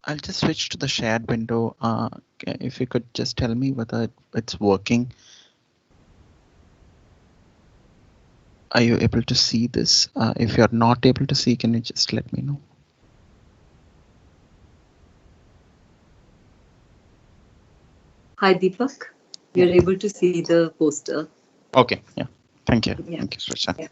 I'll just switch to the shared window. If you could just tell me whether it's working. Are you able to see this? If you're not able to see, can you just let me know? Hi, Deepak. You're able to see the poster. Okay, yeah. Thank you. Yeah. Thank you, Sricha. Yeah.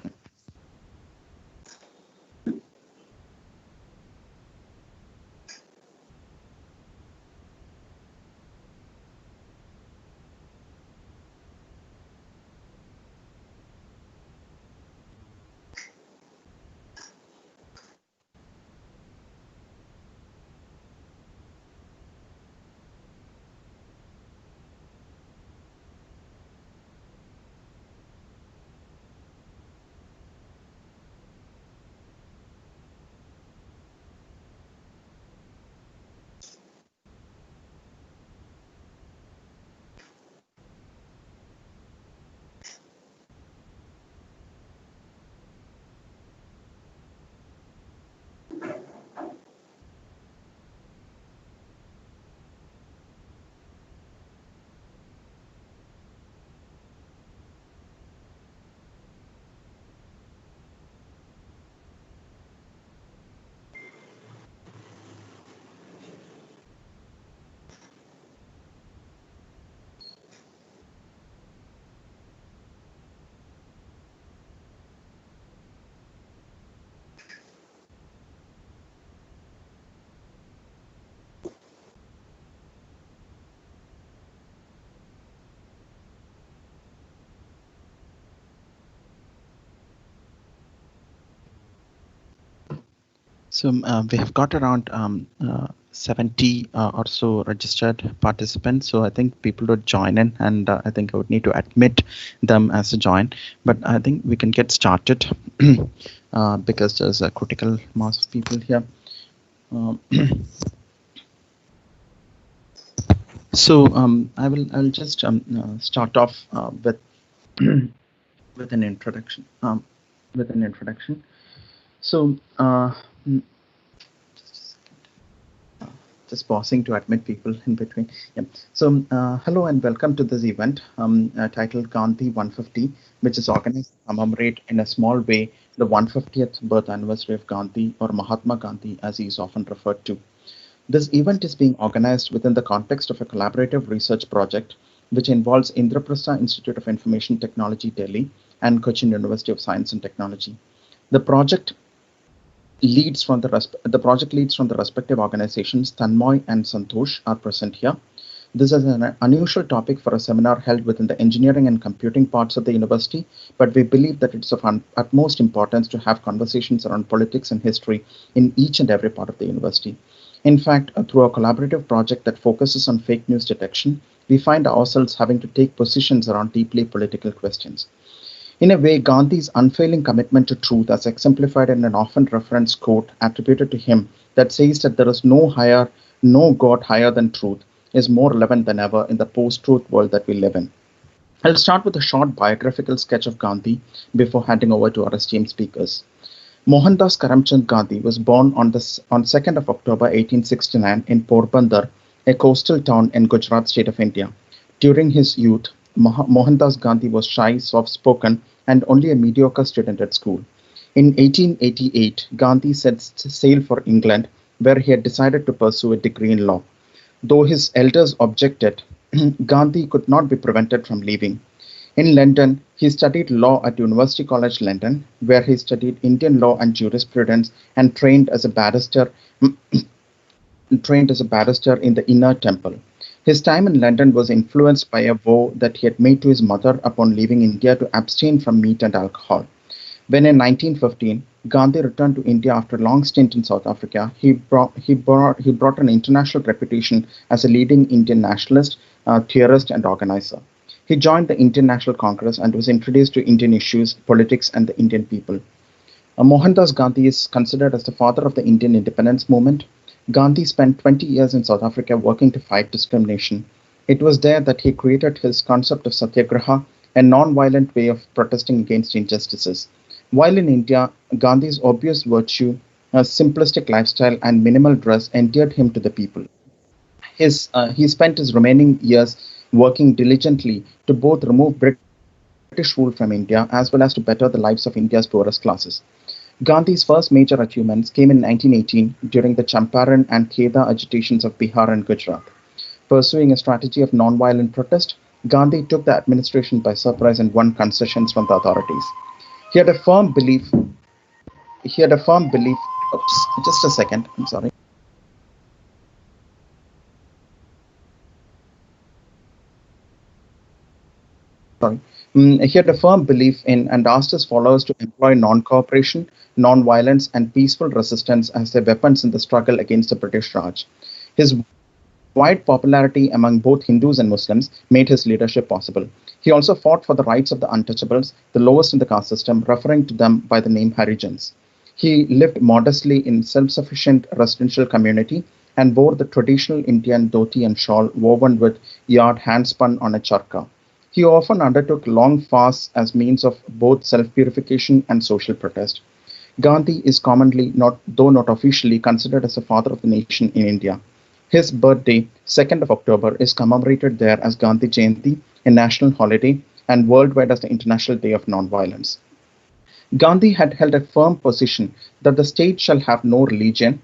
We have got around 70 or so registered participants. So I think people would join in, and I think I would need to admit them as a join. But I think we can get started because there's a critical mass of people here. Um, I'll just start off with an introduction. With an introduction. So. Mm, just pausing to admit people in between. Yeah. Hello and welcome to this event titled Gandhi 150, which is organized to commemorate in a small way the 150th birth anniversary of Gandhi, or Mahatma Gandhi as he is often referred to. This event is being organized within the context of a collaborative research project which involves Indraprastha Institute of Information Technology, Delhi, and Cochin University of Science and Technology. The project the project leads from the respective organizations. Tanmoy and Santosh are present here. This is an unusual topic for a seminar held within the engineering and computing parts of the university, but we believe that it's of utmost importance to have conversations around politics and history in each and every part of the university. In fact, through a collaborative project that focuses on fake news detection, we find ourselves having to take positions around deeply political questions. In a way, Gandhi's unfailing commitment to truth, as exemplified in an often referenced quote attributed to him that says that there is no God higher than truth, is more relevant than ever in the post-truth world that we live in. I'll start with a short biographical sketch of Gandhi before handing over to our esteemed speakers. Mohandas Karamchand Gandhi was born on 2nd of October 1869 in Porbandar, a coastal town in Gujarat state of India. During his youth, Mohandas Gandhi was shy, soft-spoken, and only a mediocre student at school. In 1888, Gandhi set sail for England, where he had decided to pursue a degree in law. Though his elders objected, Gandhi could not be prevented from leaving. In London, he studied law at University College London, where he studied Indian law and jurisprudence and trained as a barrister in the Inner Temple. His time in London was influenced by a vow that he had made to his mother upon leaving India to abstain from meat and alcohol. When in 1915 Gandhi returned to India after a long stint in South Africa, he brought an international reputation as a leading Indian nationalist, theorist, and organizer. He joined the Indian National Congress and was introduced to Indian issues, politics, and the Indian people. Mohandas Gandhi is considered as the father of the Indian independence movement. Gandhi spent 20 years in South Africa working to fight discrimination. It was there that he created his concept of satyagraha, a non-violent way of protesting against injustices. While in India, Gandhi's obvious virtue, a simplistic lifestyle, and minimal dress endeared him to the people. He spent his remaining years working diligently to both remove British rule from India as well as to better the lives of India's poorest classes. Gandhi's first major achievements came in 1918 during the Champaran and Kheda agitations of Bihar and Gujarat. Pursuing a strategy of non-violent protest, Gandhi took the administration by surprise and won concessions from the authorities. He had a firm belief. He had a firm belief. Oops, just a second. I'm sorry. Sorry. He had a firm belief in and asked his followers to employ non-cooperation, non-violence, and peaceful resistance as their weapons in the struggle against the British Raj. His wide popularity among both Hindus and Muslims made his leadership possible. He also fought for the rights of the untouchables, the lowest in the caste system, referring to them by the name Harijans. He lived modestly in self-sufficient residential community and wore the traditional Indian dhoti and shawl woven with yard hand-spun on a charka. He often undertook long fasts as means of both self-purification and social protest. Gandhi is commonly, though not officially, considered as the father of the nation in India. His birthday, 2nd of October, is commemorated there as Gandhi Jayanti, a national holiday, and worldwide as the International Day of Nonviolence. Gandhi had held a firm position that the state shall have no religion.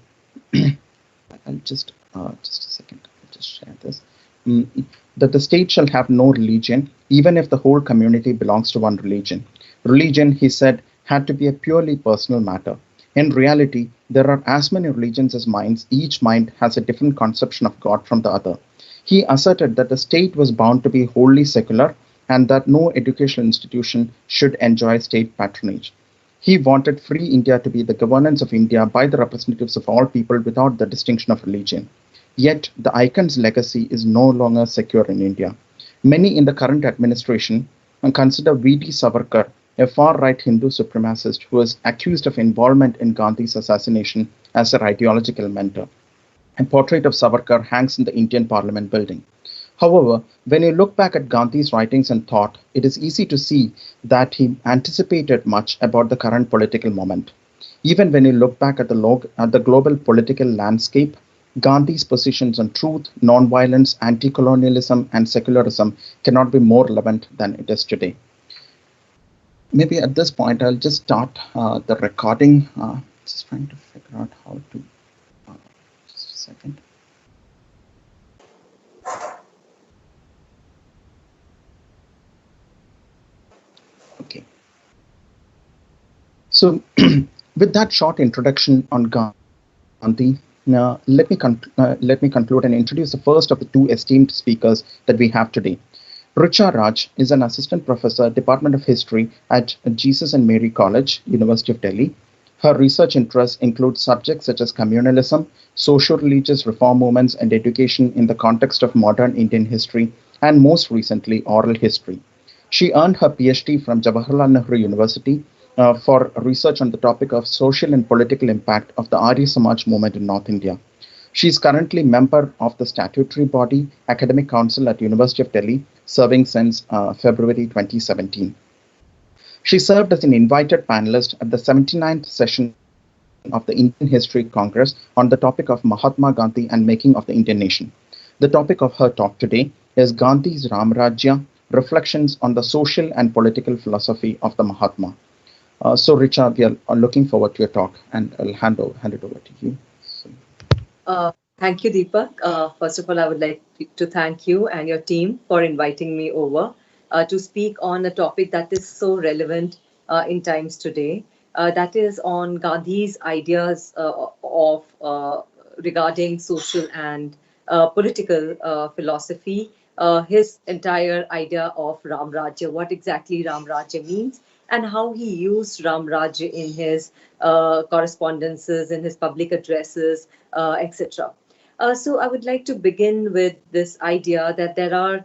I'll just a second. I'll just share this. Mm, that the state shall have no religion, even if the whole community belongs to one religion. Religion, he said, had to be a purely personal matter. In reality, there are as many religions as minds. Each mind has a different conception of God from the other. He asserted that the state was bound to be wholly secular and that no educational institution should enjoy state patronage. He wanted free India to be the governance of India by the representatives of all people without the distinction of religion. Yet, the icon's legacy is no longer secure in India. Many in the current administration consider V.D. Savarkar a far right Hindu supremacist who is accused of involvement in Gandhi's assassination as their ideological mentor. A portrait of Savarkar hangs in the Indian Parliament building. However, when you look back at Gandhi's writings and thought, it is easy to see that he anticipated much about the current political moment. Even when you look back at the global political landscape, Gandhi's positions on truth, nonviolence, anti colonialism, and secularism cannot be more relevant than it is today. Maybe at this point, I'll just start the recording. Just trying to figure out how to. Just a second. Okay. So, with that short introduction on Gandhi, let me conclude and introduce the first of the two esteemed speakers that we have today. Richa Raj is an assistant professor, Department of History at Jesus and Mary College, University of Delhi. Her research interests include subjects such as communalism, socio-religious reform movements, and education in the context of modern Indian history, and most recently, oral history. She earned her PhD from Jawaharlal Nehru University for research on the topic of social and political impact of the Arya Samaj movement in North India. She is currently member of the statutory body Academic Council at University of Delhi, serving since February 2017. She served as an invited panelist at the 79th session of the Indian History Congress on the topic of Mahatma Gandhi and making of the Indian nation. The topic of her talk today is Gandhi's Ramrajya, reflections on the social and political philosophy of the Mahatma. So, Richa, we are looking forward to your talk, and I'll hand it over to you. So. Thank you, Deepak. First of all, I would like to thank you and your team for inviting me over to speak on a topic that is so relevant in times today. That is on Gandhi's ideas of regarding social and political philosophy. His entire idea of Ram Rajya, what exactly Ram Rajya means, and how he used Ram Rajya in his correspondences, in his public addresses, etc. So I would like to begin with this idea that there are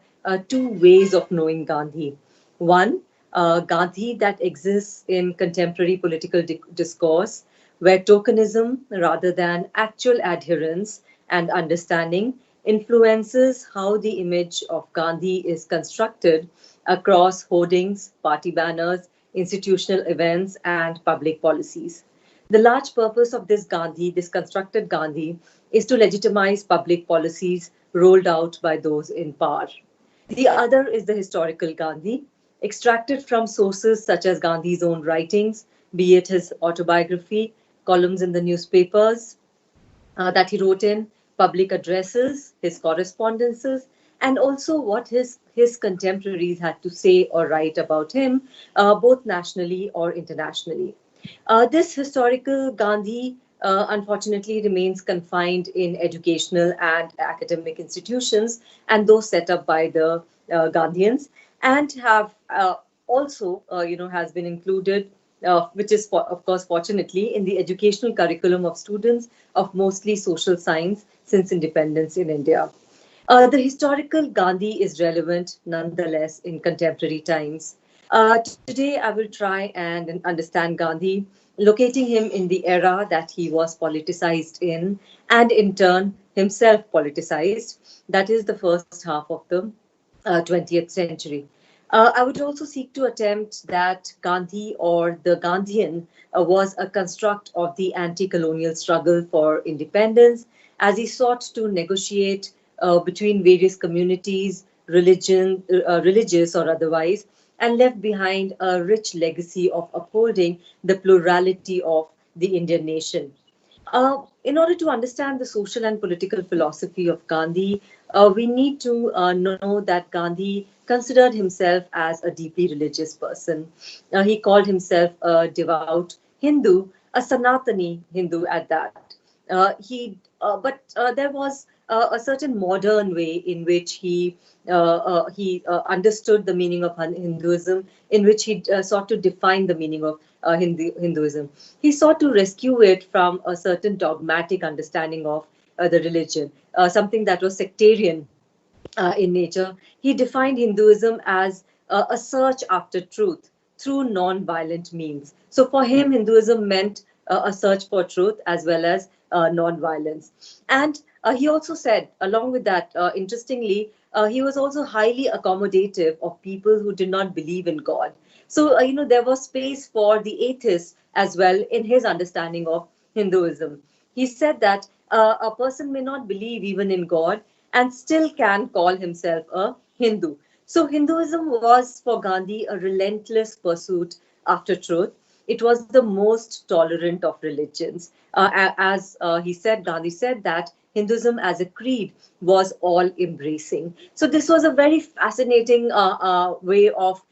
two ways of knowing Gandhi. One, Gandhi that exists in contemporary political discourse, where tokenism rather than actual adherence and understanding influences how the image of Gandhi is constructed across hoardings, party banners, institutional events, and public policies. The large purpose of this Gandhi, this constructed Gandhi, is to legitimize public policies rolled out by those in power. The other is the historical Gandhi, extracted from sources such as Gandhi's own writings, be it his autobiography, columns in the newspapers that he wrote in, public addresses, his correspondences, and also what his contemporaries had to say or write about him, both nationally or internationally. This historical Gandhi, unfortunately, remains confined in educational and academic institutions and those set up by the Gandhians, and have also, has been included, which is, of course, fortunately, in the educational curriculum of students of mostly social science since independence in India. The historical Gandhi is relevant nonetheless in contemporary times. Today, I will try and understand Gandhi, locating him in the era that he was politicized in, and in turn, himself politicized. That is the first half of the 20th century. I would also seek to attempt that Gandhi or the Gandhian was a construct of the anti colonial struggle for independence as he sought to negotiate between various communities, religious or otherwise, and left behind a rich legacy of upholding the plurality of the Indian nation. In order to understand the social and political philosophy of Gandhi, we need to know that Gandhi considered himself as a deeply religious person. He called himself a devout Hindu, a Sanatani Hindu at that. But there was a certain modern way in which he understood the meaning of Hinduism, in which he sought to define the meaning of Hinduism. He sought to rescue it from a certain dogmatic understanding of the religion, something that was sectarian in nature. He defined Hinduism as a search after truth through non-violent means. So for him, Hinduism meant a search for truth as well as non-violence. And he also said, along with that, interestingly, he was also highly accommodative of people who did not believe in God. So, there was space for the atheists as well in his understanding of Hinduism. He said that a person may not believe even in God and still can call himself a Hindu. So, Hinduism was for Gandhi a relentless pursuit after truth. It was the most tolerant of religions. As he said, Gandhi said that Hinduism as a creed was all embracing. So, this was a very fascinating way of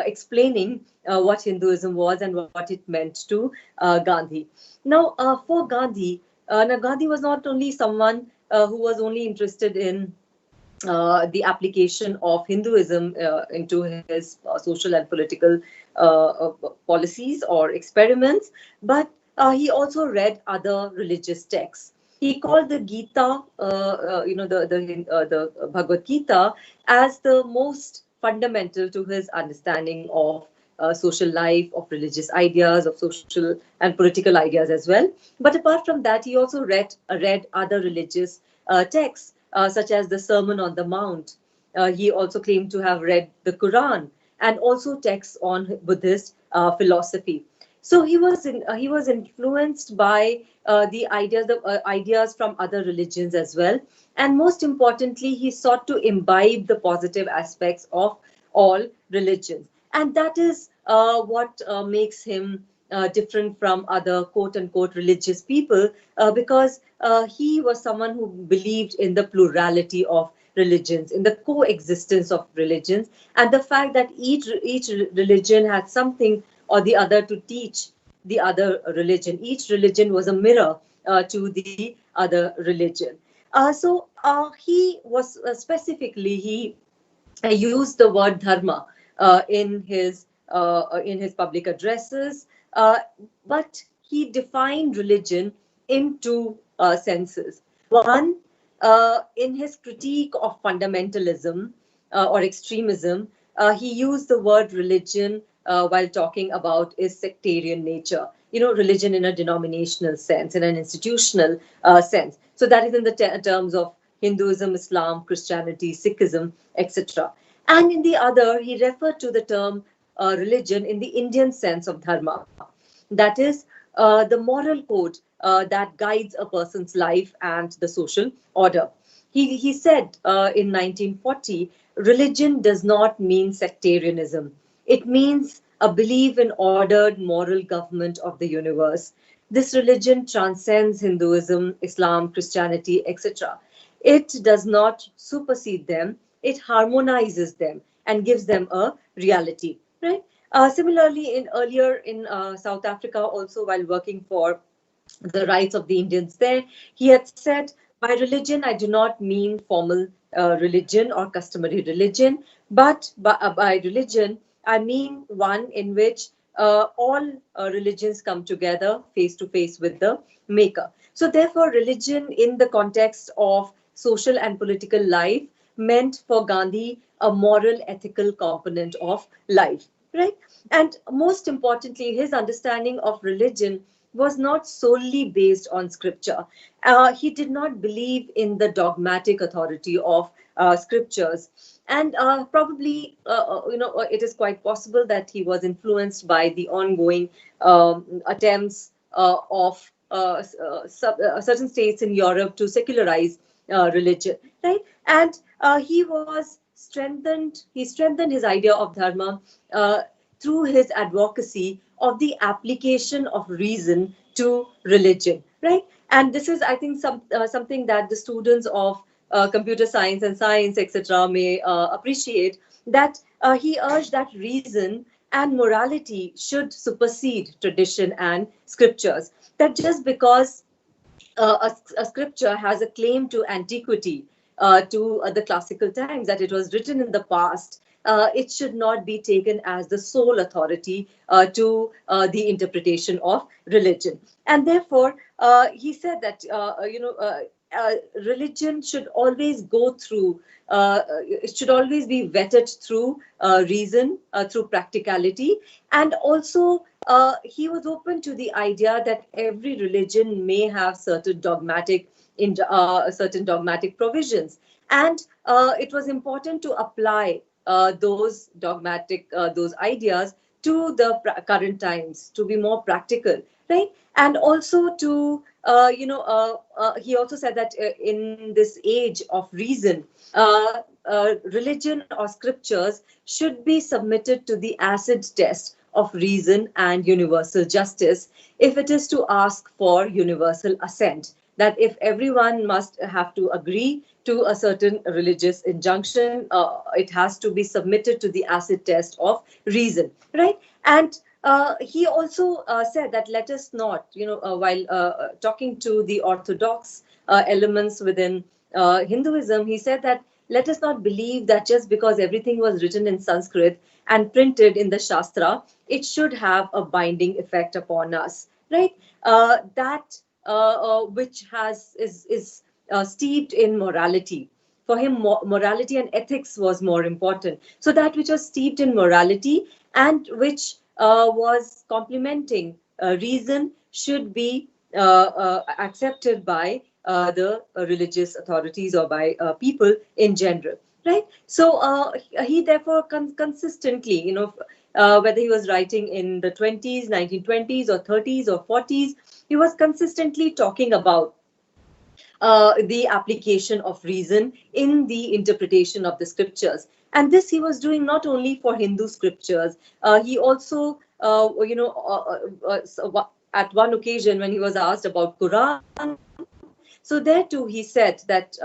explaining what Hinduism was and what it meant to Gandhi. Now, for Gandhi, Gandhi was not only someone who was only interested in the application of Hinduism into his social and political policies or experiments, but he also read other religious texts. He called the Gita, the Bhagavad Gita, as the most fundamental to his understanding of social life, of religious ideas, of social and political ideas as well. But apart from that, he also read other religious texts, such as the Sermon on the Mount. He also claimed to have read the Quran and also texts on Buddhist philosophy. So he was influenced by the ideas from other religions as well, and most importantly, he sought to imbibe the positive aspects of all religions, and that is what makes him different from other quote unquote religious people, because he was someone who believed in the plurality of religions, in the coexistence of religions, and the fact that each religion had something or the other to teach the other religion. Each religion was a mirror to the other religion. So he was specifically he used the word dharma in his public addresses, uh, but he defined religion in two senses. One, in his critique of fundamentalism or extremism, he used the word religion while talking about its sectarian nature. Religion in a denominational sense, in an institutional sense. So that is in the terms of Hinduism, Islam, Christianity, Sikhism, etc. And in the other, he referred to the term religion in the Indian sense of dharma. That is the moral code that guides a person's life and the social order. He said in 1940, religion does not mean sectarianism. It means a belief in ordered moral government of the universe. This religion transcends Hinduism, Islam, Christianity, etc. It does not supersede them, it harmonizes them and gives them a reality, right? Similarly, in earlier in South Africa, also while working for the rights of the Indians there, he had said, by religion, I do not mean formal religion or customary religion, but by religion, I mean one in which all religions come together face to face with the Maker. So, therefore, religion in the context of social and political life meant for Gandhi a moral, ethical component of life, right? And most importantly, his understanding of religion was not solely based on scripture. He did not believe in the dogmatic authority of scriptures. And probably, it is quite possible that he was influenced by the ongoing attempts of certain states in Europe to secularize religion, right? And he strengthened his idea of dharma uh, through his advocacy of the application of reason to religion, right? And this is, I think, something that the students of computer science and science, etc., may appreciate. That he urged that reason and morality should supersede tradition and scriptures. That just because a scripture has a claim to antiquity, to the classical times, that it was written in the past, it should not be taken as the sole authority to the interpretation of religion. And therefore, he said that religion should always go through, it should always be vetted through reason, through practicality, and also he was open to the idea that every religion may have certain dogmatic provisions, and it was important to apply those ideas to the current times, to be more practical, right? And also to he also said that in this age of reason, religion or scriptures should be submitted to the acid test of reason and universal justice if it is to ask for universal assent. That if everyone must have to agree to a certain religious injunction, it has to be submitted to the acid test of reason, right? And he also said that let us not, while talking to the orthodox elements within Hinduism, he said that let us not believe that just because everything was written in Sanskrit and printed in the Shastra, it should have a binding effect upon us, right? That which is steeped in morality. For him, morality and ethics was more important. So that which was steeped in morality and which was complementing reason should be accepted by the religious authorities or by people in general, right? So he therefore consistently, whether he was writing in the 20s, 1920s, or 30s or 40s, he was consistently talking about the application of reason in the interpretation of the scriptures. And this he was doing not only for Hindu scriptures, he also, at one occasion when he was asked about Quran, so there too he said that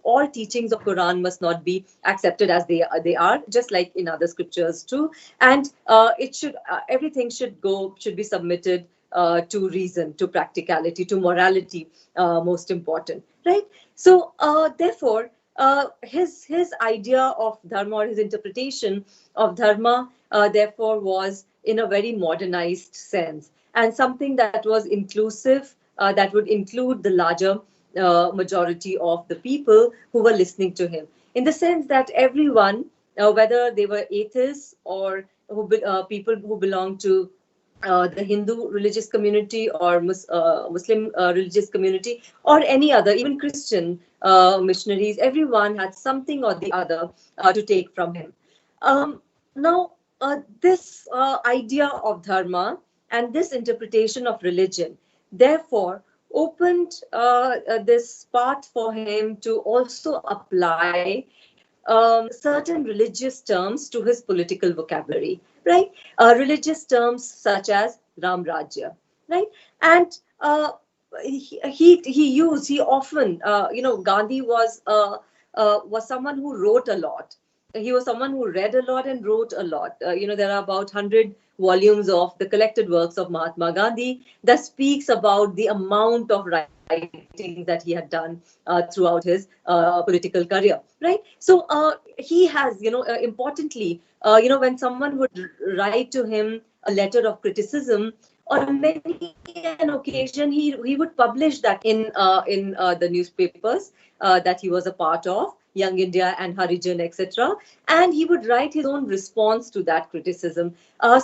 all teachings of Quran must not be accepted as they are, just like in other scriptures too, and everything should be submitted to reason, to practicality, to morality, most important, right? So therefore, his idea of dharma, or his interpretation of dharma, therefore was in a very modernized sense, and something that was inclusive, that would include the larger majority of the people who were listening to him, in the sense that everyone, whether they were atheists or people who belong to the Hindu religious community or Muslim religious community or any other, even Christian missionaries, everyone had something or the other to take from him. Now, this idea of dharma and this interpretation of religion, therefore, opened this path for him to also apply certain religious terms to his political vocabulary, right? Religious terms such as Ram Rajya, right? And he often, Gandhi was someone who wrote a lot. He was someone who read a lot and wrote a lot. There are about 100 volumes of the collected works of Mahatma Gandhi that speaks about the amount of writings that he had done throughout his political career, right? So he has, importantly, when someone would write to him a letter of criticism, on many an occasion he would publish that in the newspapers that he was a part of, Young India and Harijan, etc. And he would write his own response to that criticism.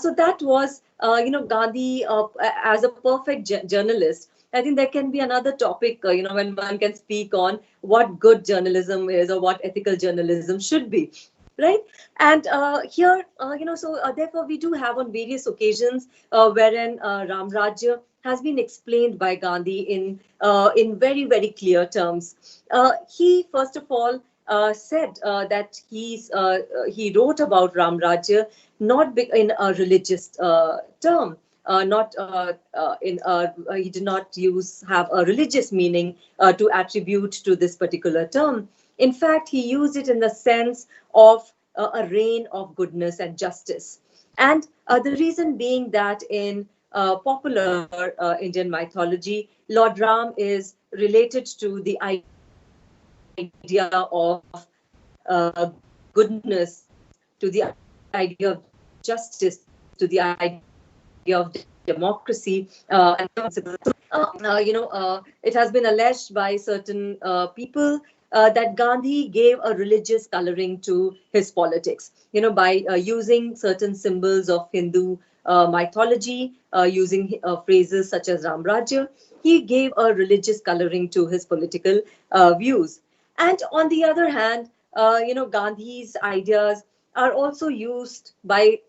So that was, Gandhi as a perfect journalist. I think there can be another topic, when one can speak on what good journalism is or what ethical journalism should be, right? And here, so therefore we do have on various occasions wherein Ram Rajya has been explained by Gandhi in very, very clear terms. He first of all said that he wrote about Ram Rajya not in a religious term, not in he did not have a religious meaning to attribute to this particular term. In fact, he used it in the sense of a reign of goodness and justice. And the reason being that in popular Indian mythology, Lord Ram is related to the idea of goodness, of justice, to the idea of justice, to the idea of democracy, and principles. It has been alleged by certain people that Gandhi gave a religious coloring to his politics, by using certain symbols of Hindu mythology, using phrases such as Ram Rajya. He gave a religious coloring to his political views. And on the other hand, Gandhi's ideas are also used by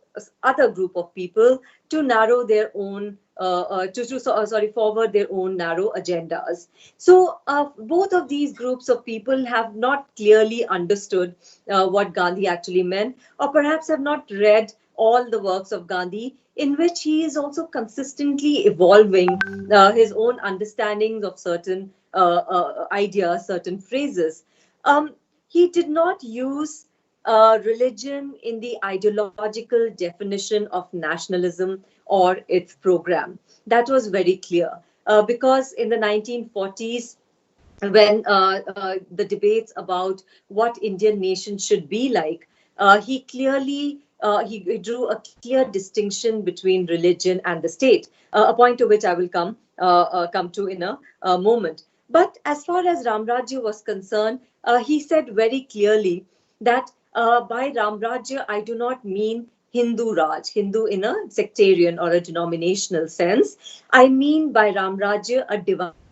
other group of people to narrow their own forward their own narrow agendas. So both of these groups of people have not clearly understood what Gandhi actually meant, or perhaps have not read all the works of Gandhi, in which he is also consistently evolving his own understandings of certain ideas, certain phrases. um, he did not use religion in the ideological definition of nationalism or its program. That was very clear, because in the 1940s, when the debates about what Indian nation should be like, he clearly he drew a clear distinction between religion and the state, a point to which I will come to in a moment. But as far as Ramrajya was concerned, he said very clearly that by Ramrajya I do not mean Hindu Raj, Hindu in a sectarian or a denominational sense. I mean by Ramrajya a divine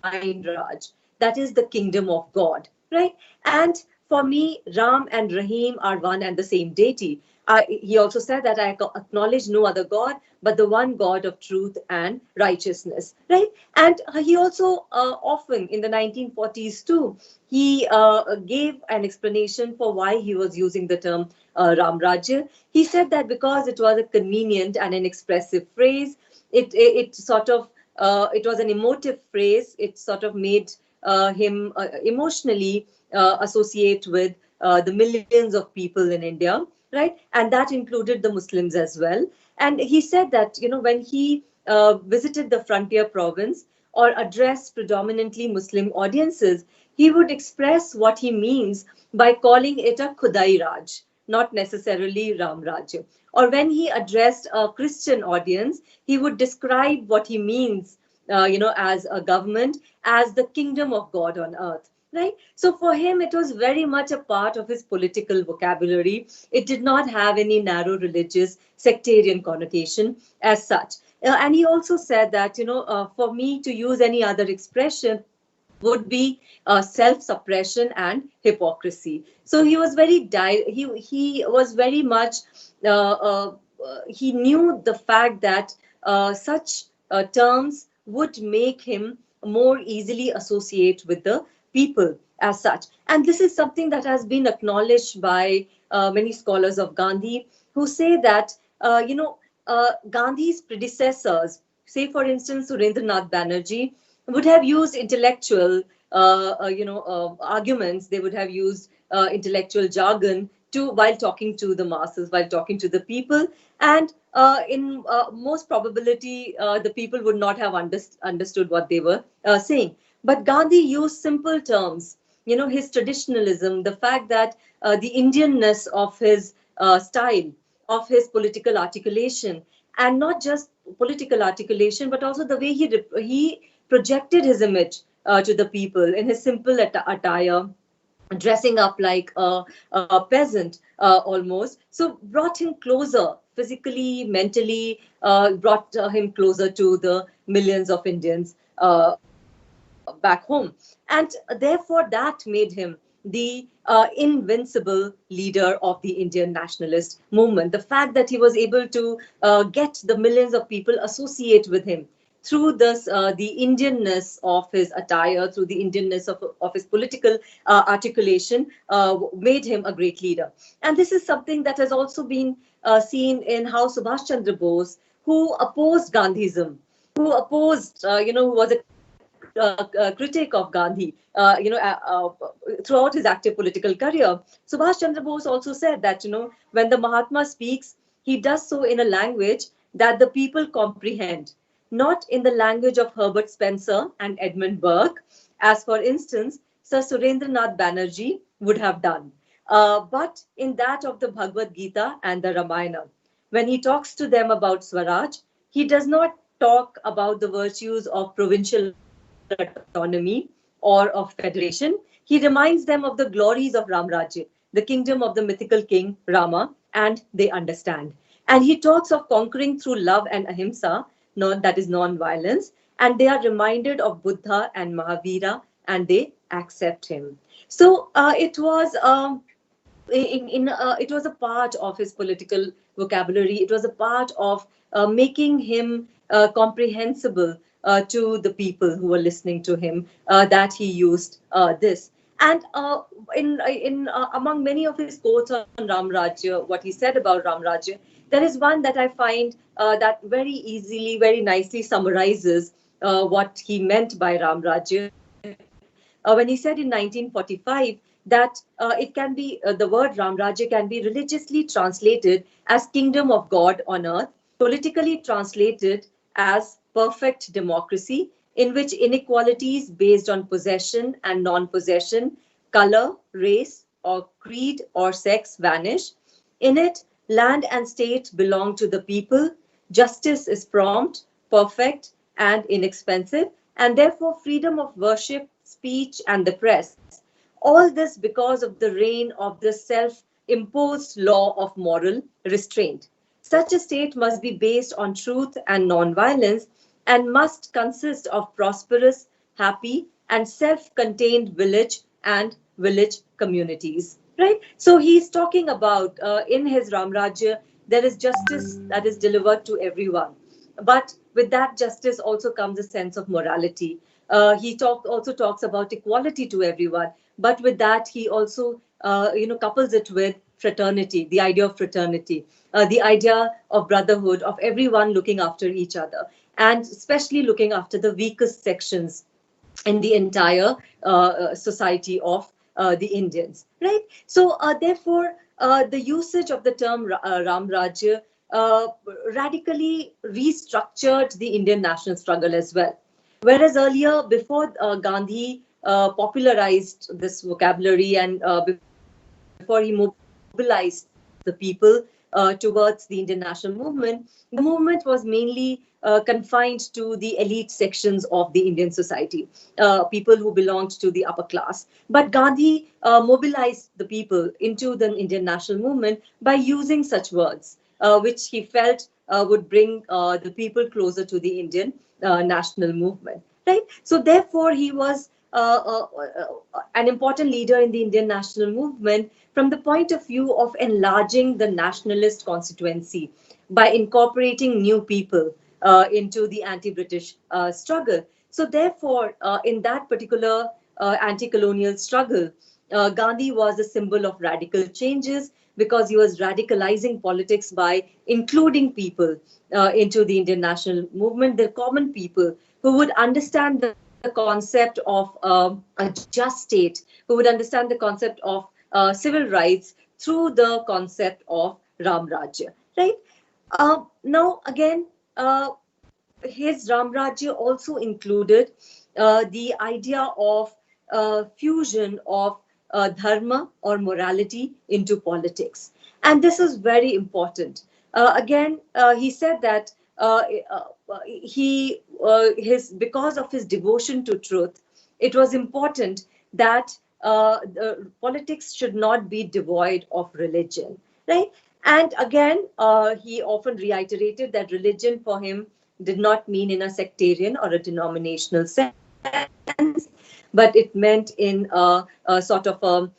Raj, that is the kingdom of God, right? And for me, Ram and Rahim are one and the same deity. He also said that I acknowledge no other God but the one God of truth and righteousness, right? And he also often in the 1940s too, he gave an explanation for why he was using the term Ram Rajya. He said that because it was a convenient and an expressive phrase, it sort of it was an emotive phrase. It sort of made him emotionally associate with the millions of people in India, right? And that included the Muslims as well. And he said that, when he visited the frontier province or addressed predominantly Muslim audiences, he would express what he means by calling it a Khudai Raj, not necessarily Ram Raj. Or when he addressed a Christian audience, he would describe what he means, as a government, as the kingdom of God on earth. Right? So for him, it was very much a part of his political vocabulary. It did not have any narrow religious sectarian connotation as such. And he also said that, for me to use any other expression would be self-suppression and hypocrisy. So he was he was very much he knew the fact that such terms would make him more easily associate with the people as such. And this is something that has been acknowledged by many scholars of Gandhi, who say that Gandhi's predecessors, say for instance Surendranath Banerjee, would have used intellectual arguments. They would have used intellectual jargon to while talking to the masses, while talking to the people. And in most probability the people would not have understood what they were saying. But Gandhi used simple terms, his traditionalism, the fact that the Indianness of his style, of his political articulation, and not just political articulation, but also the way he projected his image to the people in his simple attire, dressing up like a peasant almost. So brought him closer physically, mentally, brought him closer to the millions of Indians back home. And therefore, that made him the invincible leader of the Indian nationalist movement. The fact that he was able to get the millions of people associate with him through this, the Indianness of his attire, through the Indianness of his political articulation, made him a great leader. And this is something that has also been seen in how Subhash Chandra Bose, who opposed Gandhism, who opposed, who was a critic of Gandhi, throughout his active political career. Subhash Chandra Bose also said that, when the Mahatma speaks, he does so in a language that the people comprehend, not in the language of Herbert Spencer and Edmund Burke, as for instance, Sir Surendranath Banerjee would have done. but in that of the Bhagavad Gita and the Ramayana. When he talks to them about Swaraj, he does not talk about the virtues of provincial autonomy or of federation. He reminds them of the glories of Ramrajya, the kingdom of the mythical king Rama, and they understand. And he talks of conquering through love and ahimsa, that is non-violence, and they are reminded of Buddha and Mahavira, and they accept him. So it was a part of his political vocabulary. It was a part of making him comprehensible to the people who were listening to him, that he used this. And among many of his quotes on Ram Rajya, what he said about Ram Rajya, there is one that I find that very easily, very nicely summarizes what he meant by Ram Rajya. When he said in 1945 that it can be the word Ram Rajya can be religiously translated as kingdom of God on earth, politically translated as perfect democracy, in which inequalities based on possession and non-possession, color, race, or creed or sex vanish. In it, land and state belong to the people, justice is prompt, perfect, and inexpensive, and therefore freedom of worship, speech, and the press. All this because of the reign of the self imposed law of moral restraint. Such a state must be based on truth and non-violence and must consist of prosperous, happy, and self contained village and village communities. Right? So he's talking about in his Ramrajya, there is justice that is delivered to everyone. But with that justice also comes a sense of morality. Also talks about equality to everyone, but with that he also couples it with fraternity, the idea of fraternity, the idea of brotherhood, of everyone looking after each other, and especially looking after the weakest sections in the entire society of the Indians, right? So, therefore, the usage of the term Ram Rajya uh, radically restructured the Indian national struggle as well. Whereas earlier, before Gandhi popularized this vocabulary and before he mobilized the people towards the Indian national movement, the movement was mainly confined to the elite sections of the Indian society, people who belonged to the upper class. But Gandhi mobilized the people into the Indian national movement by using such words, which he felt would bring the people closer to the Indian national movement. Right. So therefore, he was an important leader in the Indian national movement from the point of view of enlarging the nationalist constituency by incorporating new people into the anti-British struggle. So therefore, in that particular anti-colonial struggle, Gandhi was a symbol of radical changes because he was radicalizing politics by including people into the Indian national movement, the common people who would understand the concept of a just state, who would understand the concept of civil rights through the concept of Ram Rajya, right? Now, again, his Ramrajya also included the idea of fusion of dharma or morality into politics. And this is very important. Again, he said that because of his devotion to truth, it was important that politics should not be devoid of religion, right? And again, he often reiterated that religion for him did not mean in a sectarian or a denominational sense, but it meant in a sort of a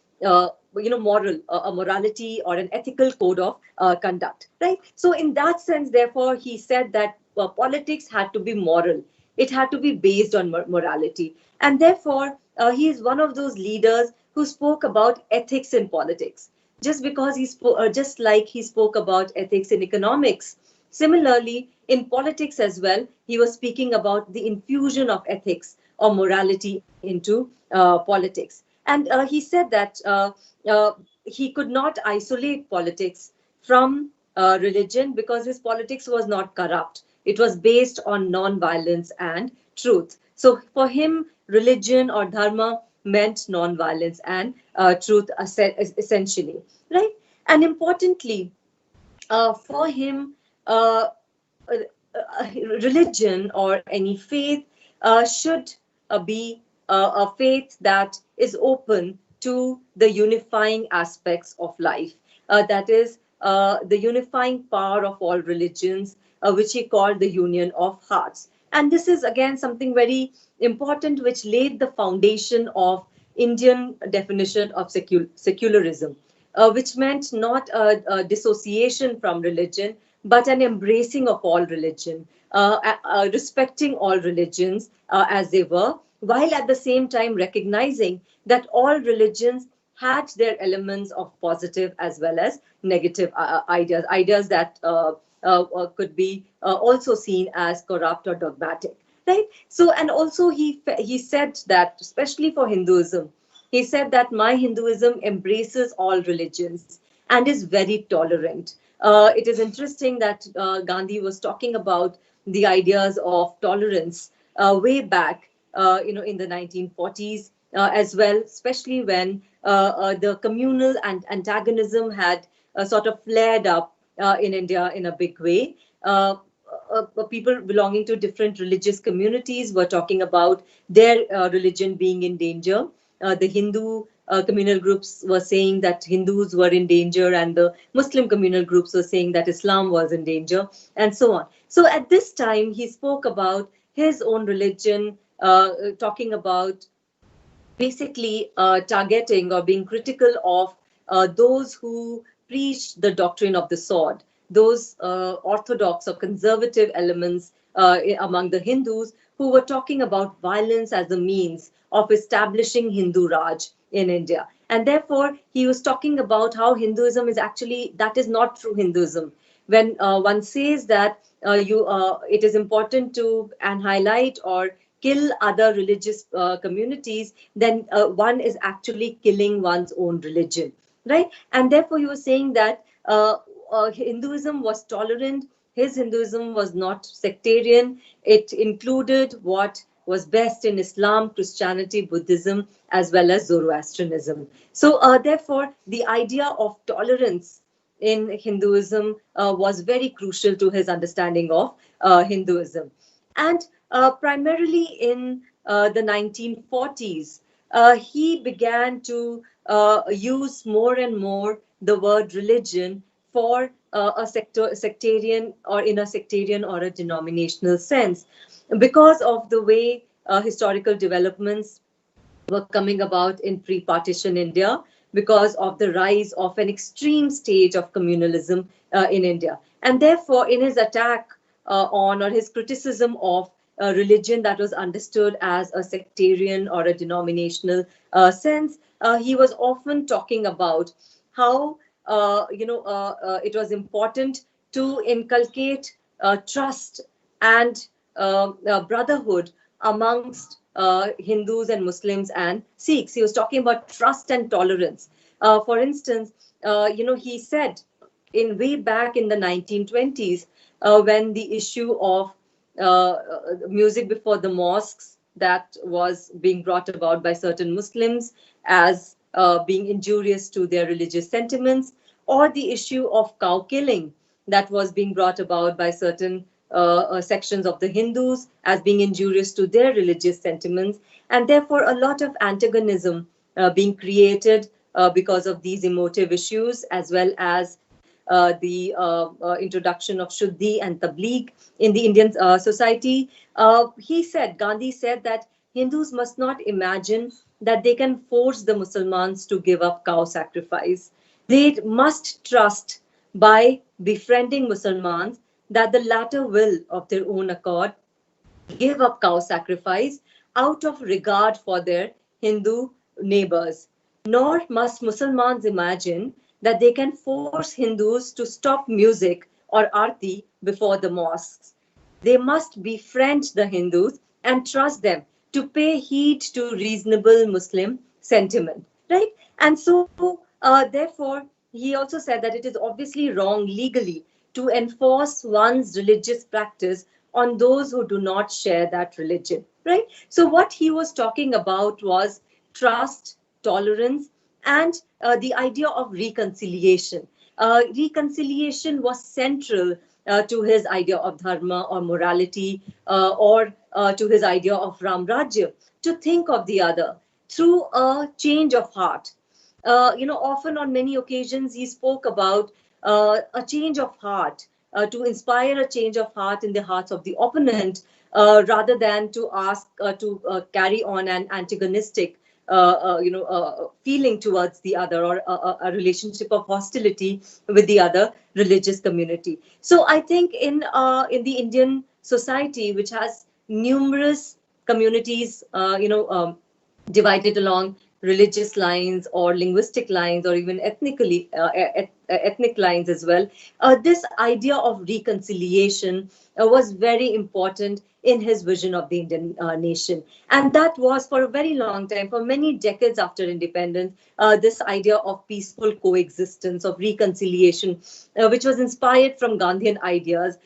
morality or an ethical code of conduct, right? So in that sense, therefore, he said that politics had to be moral. It had to be based on morality, and therefore, he is one of those leaders who spoke about ethics in politics. Just because just like he spoke about ethics in economics, similarly, in politics as well, he was speaking about the infusion of ethics or morality into politics. And he said that uh, he could not isolate politics from religion because his politics was not corrupt. It was based on non-violence and truth. So for him, religion or dharma meant non-violence and truth essentially, right? And importantly, for him, uh, religion or any faith should be a faith that is open to the unifying aspects of life. That is the unifying power of all religions, which he called the union of hearts. And this is again something very important, which laid the foundation of Indian definition of secularism, which meant not a dissociation from religion, but an embracing of all religion, respecting all religions as they were, while at the same time recognizing that all religions had their elements of positive as well as negative ideas that could be also seen as corrupt or dogmatic, right? So, and also he said that, especially for Hinduism, he said that my Hinduism embraces all religions and is very tolerant. It is interesting that Gandhi was talking about the ideas of tolerance way back, in the 1940s as well, especially when the communal and antagonism had sort of flared up in India in a big way. People belonging to different religious communities were talking about their religion being in danger. The Hindu communal groups were saying that Hindus were in danger, and the Muslim communal groups were saying that Islam was in danger, and so on. So at this time, he spoke about his own religion, talking about basically targeting or being critical of those who preach the doctrine of the sword, those orthodox or conservative elements among the Hindus who were talking about violence as a means of establishing Hindu Raj in India. And therefore, he was talking about how Hinduism is actually, that is not true Hinduism. When one says that it is important to and highlight or kill other religious communities, then one is actually killing one's own religion, right? And therefore, he was saying that Hinduism was tolerant. His Hinduism was not sectarian. It included what was best in Islam, Christianity, Buddhism, as well as Zoroastrianism. So, therefore, the idea of tolerance in Hinduism was very crucial to his understanding of Hinduism. And primarily in the 1940s, he began to use more and more the word religion for a sectarian or in a sectarian or a denominational sense, because of the way historical developments were coming about in pre-partition India, because of the rise of an extreme stage of communalism in India. And therefore, in his attack on or his criticism of religion that was understood as a sectarian or a denominational sense, he was often talking about how it was important to inculcate trust and brotherhood amongst Hindus and Muslims and Sikhs. He was talking about trust and tolerance. For instance, he said in way back in the 1920s, when the issue of music before the mosques that was being brought about by certain Muslims as being injurious to their religious sentiments, or the issue of cow killing that was being brought about by certain sections of the Hindus as being injurious to their religious sentiments, and therefore a lot of antagonism being created because of these emotive issues, as well as the introduction of Shuddhi and Tabligh in the Indian society. Gandhi said that Hindus must not imagine that they can force the Muslims to give up cow sacrifice. They must trust by befriending Muslims that the latter will, of their own accord, give up cow sacrifice out of regard for their Hindu neighbors. Nor must Muslims imagine that they can force Hindus to stop music or arti before the mosques. They must befriend the Hindus and trust them to pay heed to reasonable Muslim sentiment, right? And so, therefore, he also said that it is obviously wrong legally to enforce one's religious practice on those who do not share that religion, right? So, what he was talking about was trust, tolerance, and the idea of reconciliation. Reconciliation was central to his idea of dharma or morality, or to his idea of Ramrajya, to think of the other through a change of heart. Often on many occasions, he spoke about a change of heart, to inspire a change of heart in the hearts of the opponent, rather than to ask to carry on an antagonistic feeling towards the other, or a relationship of hostility with the other religious community. So I think in the Indian society, which has numerous communities, divided along religious lines or linguistic lines, or even ethnic lines as well. This idea of reconciliation was very important in his vision of the Indian nation. And that was for a very long time, for many decades after independence, this idea of peaceful coexistence, of reconciliation, which was inspired from Gandhian ideas,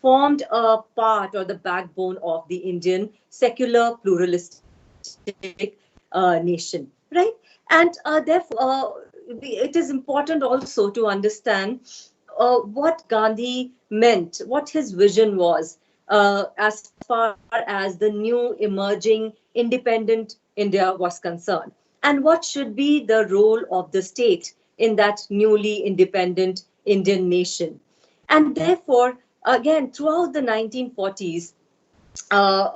formed a part or the backbone of the Indian secular pluralistic nation, right? And therefore, it is important also to understand what Gandhi meant, what his vision was, as far as the new emerging independent India was concerned, and what should be the role of the state in that newly independent Indian nation. And therefore, again, throughout the 1940s, uh,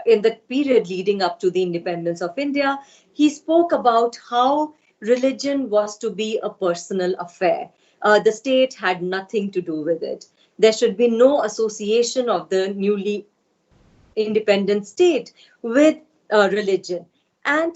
in the period leading up to the independence of India, he spoke about how religion was to be a personal affair. The state had nothing to do with it. There should be no association of the newly independent state with religion. And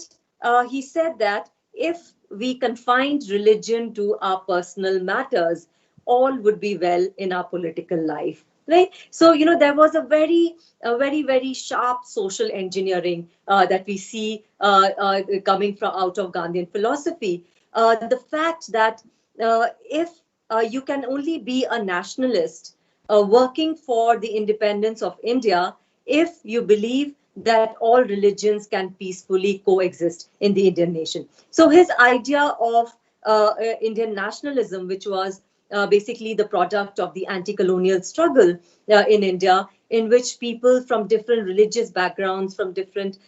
he said that if we confined religion to our personal matters, all would be well in our political life. Right. So, there was a very sharp social engineering that we see coming from out of Gandhian philosophy. The fact that if you can only be a nationalist working for the independence of India if you believe that all religions can peacefully coexist in the Indian nation. So his idea of Indian nationalism, which was basically the product of the anti-colonial struggle in India, in which people from different religious backgrounds, from different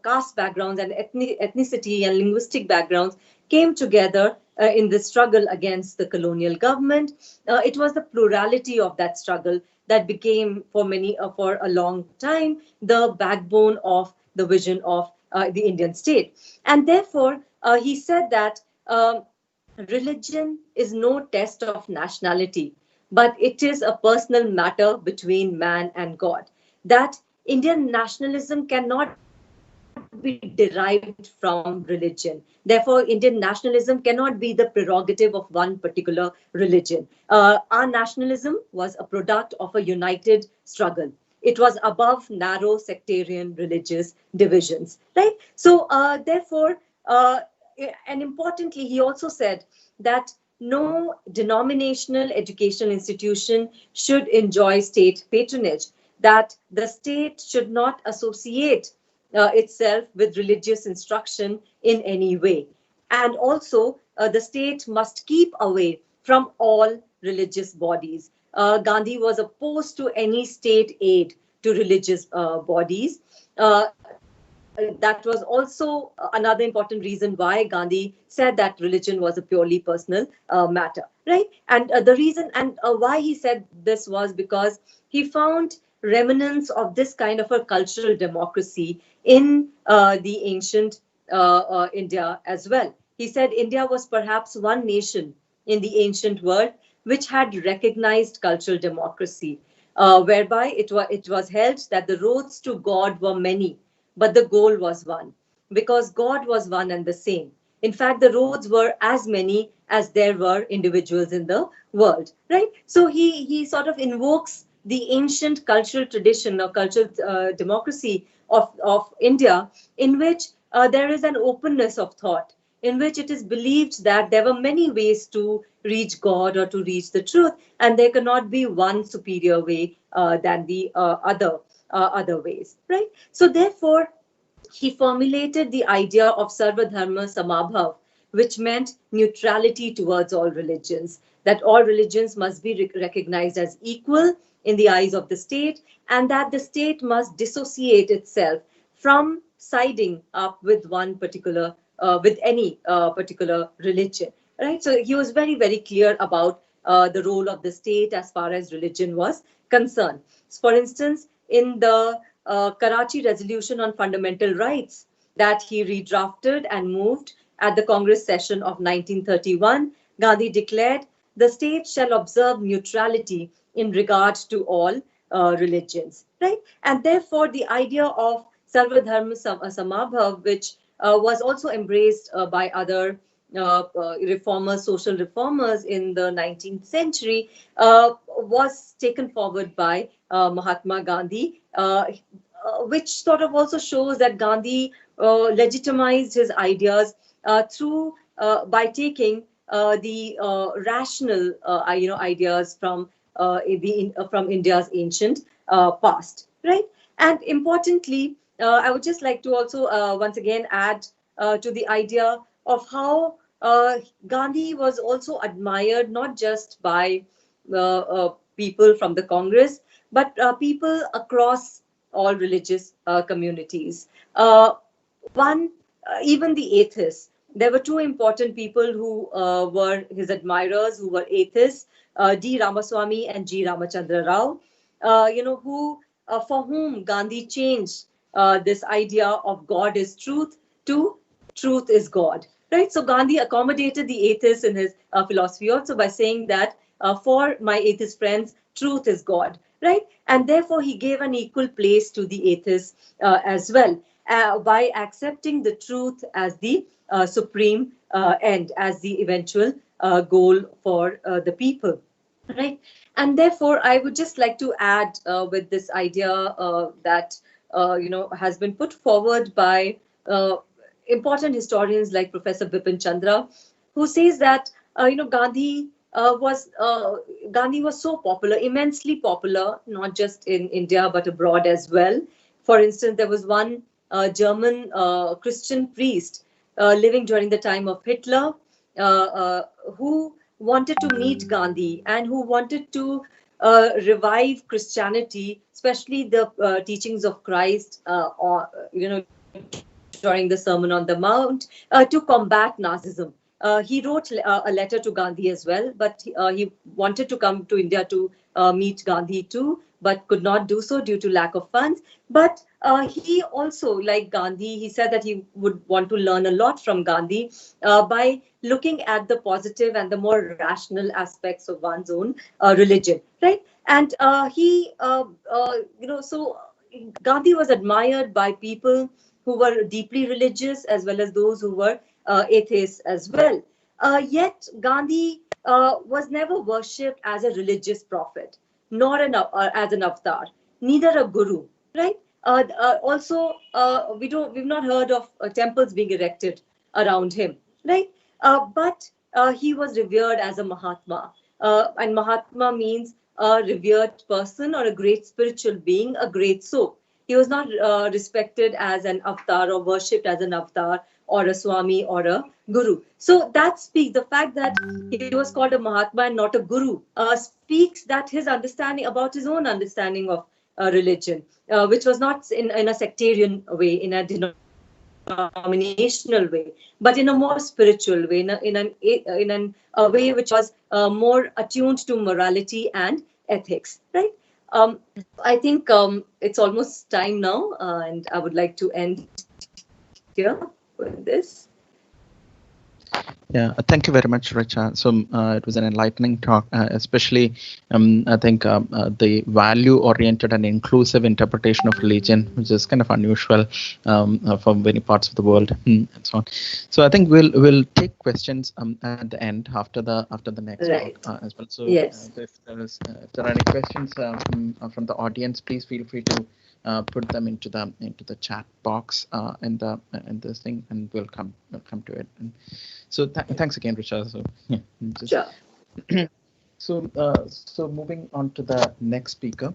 caste backgrounds and ethnicity and linguistic backgrounds came together in the struggle against the colonial government. It was the plurality of that struggle that became for a long time the backbone of the vision of the Indian state. And therefore, he said that religion is no test of nationality, but it is a personal matter between man and God. That Indian nationalism cannot be derived from religion. Therefore, Indian nationalism cannot be the prerogative of one particular religion. Our nationalism was a product of a united struggle. It was above narrow sectarian religious divisions, right? So, therefore, and importantly, he also said that no denominational educational institution should enjoy state patronage, that the state should not associate itself with religious instruction in any way. And also, the state must keep away from all religious bodies. Gandhi was opposed to any state aid to religious bodies. That was also another important reason why Gandhi said that religion was a purely personal matter, right? And the reason and why he said this was because he found remnants of this kind of a cultural democracy in the ancient India as well. He said India was perhaps one nation in the ancient world which had recognized cultural democracy, whereby it was held that the roads to God were many, but the goal was one, because God was one and the same. In fact, the roads were as many as there were individuals in the world, right? So he sort of invokes the ancient cultural tradition or cultural democracy of India, in which there is an openness of thought, in which it is believed that there were many ways to reach God or to reach the truth, and there cannot be one superior way than the other ways, right? So therefore, He formulated the idea of Sarvadharma Samabhav, which meant neutrality towards all religions, that all religions must be recognized as equal in the eyes of the state, and that the state must dissociate itself from siding up with one particular, with any particular religion. Right? So he was very, very clear about the role of the state as far as religion was concerned. For instance, in the Karachi Resolution on Fundamental Rights that he redrafted and moved at the Congress session of 1931, Gandhi declared, the state shall observe neutrality in regard to all religions, right? And therefore, the idea of Sarvadharma Samabhav, which was also embraced by other reformers, social reformers in the 19th century, was taken forward by Mahatma Gandhi, which sort of also shows that Gandhi legitimized his ideas through by taking the rational ideas from India's ancient past, right? And importantly, I would just like to also once again add to the idea of how Gandhi was also admired not just by people from the Congress, but people across all religious communities. One, even the atheists. There were two important people who were his admirers, who were atheists, D. Ramaswamy and G. Ramachandra Rao, who for whom Gandhi changed this idea of God is truth to truth is God. Right? So Gandhi accommodated the atheists in his philosophy also by saying that for my atheist friends, truth is God. Right? And therefore, he gave an equal place to the atheists as well by accepting the truth as the supreme end, as the eventual goal for the people. Right? And therefore, I would just like to add with this idea that has been put forward by important historians like Professor Bipin Chandra, who says that Gandhi was so popular, immensely popular, not just in India but abroad as well. For instance, there was one German Christian priest living during the time of Hitler, who wanted to meet Gandhi and who wanted to revive Christianity, especially the teachings of Christ, during the Sermon on the Mount, to combat Nazism. He wrote a letter to Gandhi as well, but he wanted to come to India to meet Gandhi too, but could not do so due to lack of funds. But he also, like Gandhi, he said that he would want to learn a lot from Gandhi by looking at the positive and the more rational aspects of one's own religion, right? And so Gandhi was admired by people who were deeply religious as well as those who were atheists as well. Yet Gandhi was never worshipped as a religious prophet, nor as an avatar, neither a guru, right? Also, we've not heard of temples being erected around him, right? But he was revered as a Mahatma, and Mahatma means a revered person or a great spiritual being, a great soul. He was not respected as an avatar or worshipped as an avatar or a Swami or a Guru. So that speaks, the fact that he was called a Mahatma and not a Guru speaks that his understanding about his own understanding of religion, which was not in a sectarian way, in a denominational way, but in a more spiritual way, in a way which was more attuned to morality and ethics, right? I think it's almost time now, and I would like to end here with this. Yeah, thank you very much, Richa. So it was an enlightening talk, especially I think the value-oriented and inclusive interpretation of religion, which is kind of unusual for many parts of the world, and so on. So I think we'll take questions at the end after the next Right. talk as well. So Yes. if there are any questions from the audience, please feel free to put them into the chat box in this thing, and we'll come to it. And so thanks again, Richard. So yeah, just Sure. so moving on to the next speaker.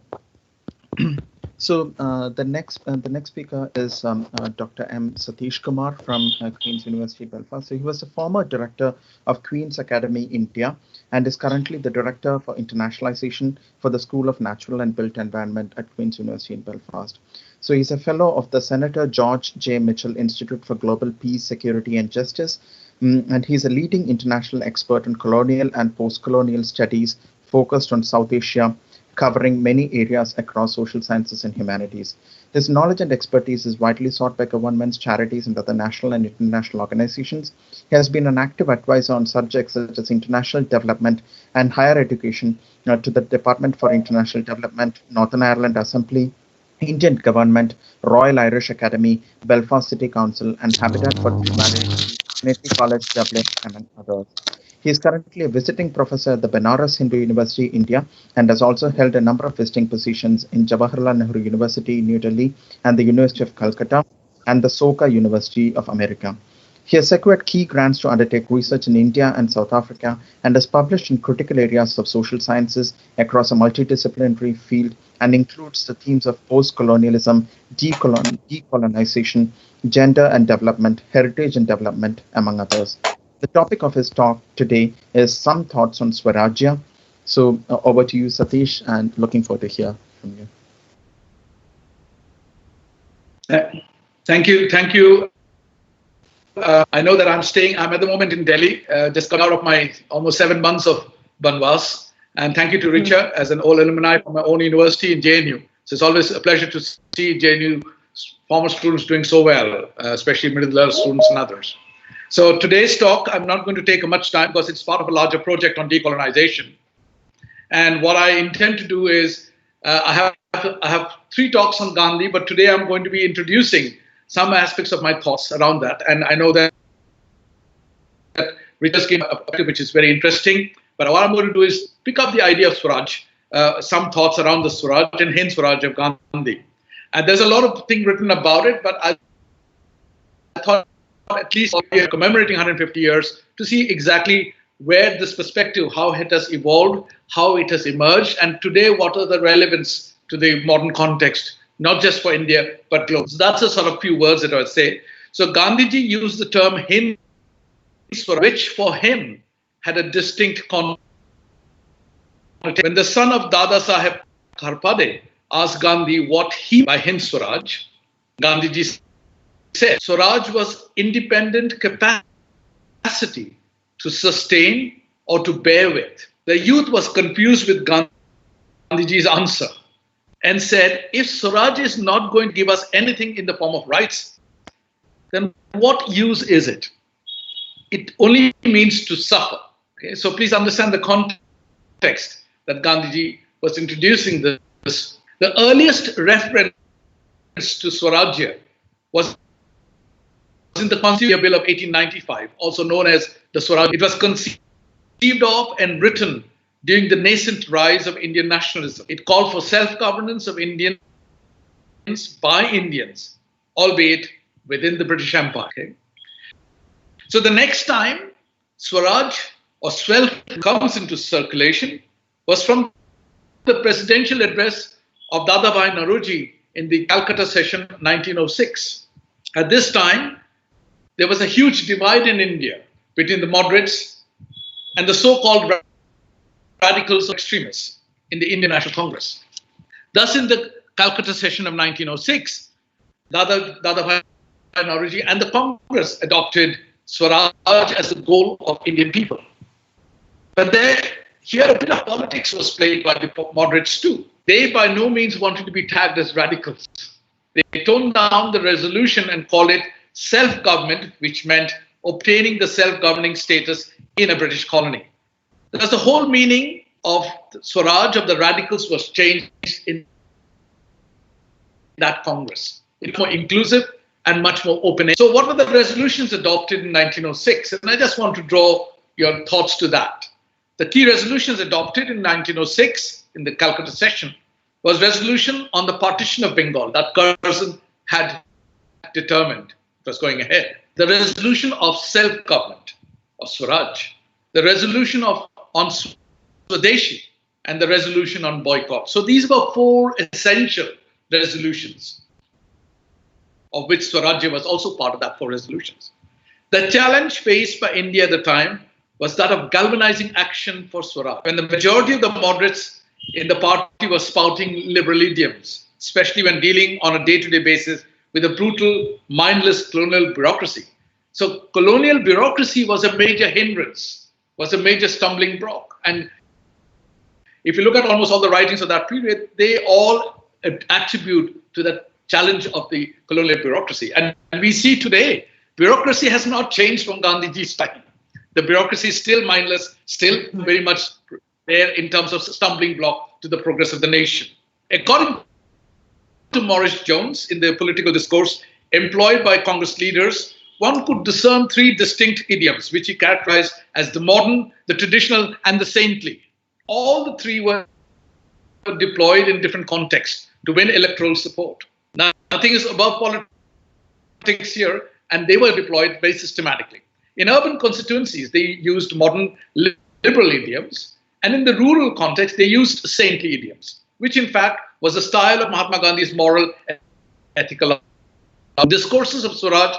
The next speaker is Dr. M. Satish Kumar from Queen's University, Belfast. So he was the former director of Queen's Academy, India, and is currently the director for internationalization for the School of Natural and Built Environment at Queen's University in Belfast. So he's a fellow of the Senator George J. Mitchell Institute for Global Peace, Security, and Justice, and he's a leading international expert in colonial and post-colonial studies focused on South Asia, covering many areas across social sciences and humanities. His knowledge and expertise is widely sought by governments, charities, and other national and international organizations. He has been an active advisor on subjects such as international development and higher education to the Department for International Development, Northern Ireland Assembly, Indian Government, Royal Irish Academy, Belfast City Council, and Habitat for Humanity, Trinity College Dublin, among others. He is currently a visiting professor at the Banaras Hindu University, India, and has also held a number of visiting positions in Jawaharlal Nehru University, New Delhi, and the University of Calcutta, and the Soka University of America. He has secured key grants to undertake research in India and South Africa and has published in critical areas of social sciences across a multidisciplinary field and includes the themes of post-colonialism, decolonization, gender and development, heritage and development, among others. The topic of his talk today is some thoughts on Swarajya. So over to you, Satish, and looking forward to hear from you. Thank you. Thank you. I know that I'm at the moment in Delhi, just come out of my almost 7 months of Banwas. And thank you to Richa as an old alumni from my own university in JNU. So it's always a pleasure to see JNU former students doing so well, especially middle level students and others. So today's talk, I'm not going to take much time because it's part of a larger project on decolonization. And what I intend to do is, I have 3 talks on Gandhi, but today I'm going to be introducing some aspects of my thoughts around that. And I know that Richard came up, which is very interesting. But what I'm going to do is pick up the idea of Swaraj, some thoughts around the Swaraj and Hind Swaraj of Gandhi. And there's a lot of things written about it, but I thought at least commemorating 150 years to see exactly where this perspective, how it has evolved, how it has emerged, and today what are the relevance to the modern context, not just for India, but global. So that's a sort of few words that I would say. So Gandhiji used the term Hind Swaraj, which for him had a distinct connotation. When the son of Dada Saheb Kharpade asked Gandhi what he by Hind Swaraj, Gandhiji said Swaraj was independent capacity to sustain or to bear with. The youth was confused with Gandhiji's answer and said, if Swaraj is not going to give us anything in the form of rights, then what use is it? It only means to suffer. Okay? So please understand the context that Gandhiji was introducing this. The earliest reference to Swarajya was in the Constitution Bill of 1895, also known as the Swaraj. It was conceived of and written during the nascent rise of Indian nationalism. It called for self-governance of Indians by Indians, albeit within the British Empire. Okay? So the next time Swaraj or Swelf comes into circulation was from the presidential address of Dadabhai Naoroji in the Calcutta session 1906. At this time, there was a huge divide in India between the moderates and the so-called radicals or extremists in the Indian National Congress. Thus, in the Calcutta session of 1906, Dadabhai Naoroji and the Congress adopted Swaraj as the goal of Indian people. But here a bit of politics was played by the moderates too. They by no means wanted to be tagged as radicals. They toned down the resolution and called it self-government, which meant obtaining the self-governing status in a British colony. Thus, the whole meaning of Swaraj of the radicals was changed in that Congress. It's more inclusive and much more open. So what were the resolutions adopted in 1906? And I just want to draw your thoughts to that. The key resolutions adopted in 1906 in the Calcutta session was resolution on the partition of Bengal that Curzon had determined was going ahead. The resolution of self-government, of Swaraj. The resolution on Swadeshi, and the resolution on boycott. So these were 4 essential resolutions, of which Swarajya was also part of that 4 resolutions. The challenge faced by India at the time was that of galvanizing action for Swaraj. When the majority of the moderates in the party were spouting liberal idioms, especially when dealing on a day-to-day basis with a brutal, mindless colonial bureaucracy. So colonial bureaucracy was a major hindrance, was a major stumbling block. And if you look at almost all the writings of that period, they all attribute to the challenge of the colonial bureaucracy. And we see today, bureaucracy has not changed from Gandhiji's time. The bureaucracy is still mindless, still very much there in terms of stumbling block to the progress of the nation. According to Maurice Jones, in the political discourse employed by Congress leaders, one could discern 3 distinct idioms, which he characterized as the modern, the traditional, and the saintly. All the 3 were deployed in different contexts to win electoral support. Now, nothing is above politics here, and they were deployed very systematically. In urban constituencies, they used modern liberal idioms, and in the rural context, they used saintly idioms, which in fact was the style of Mahatma Gandhi's moral and ethical discourses of Swaraj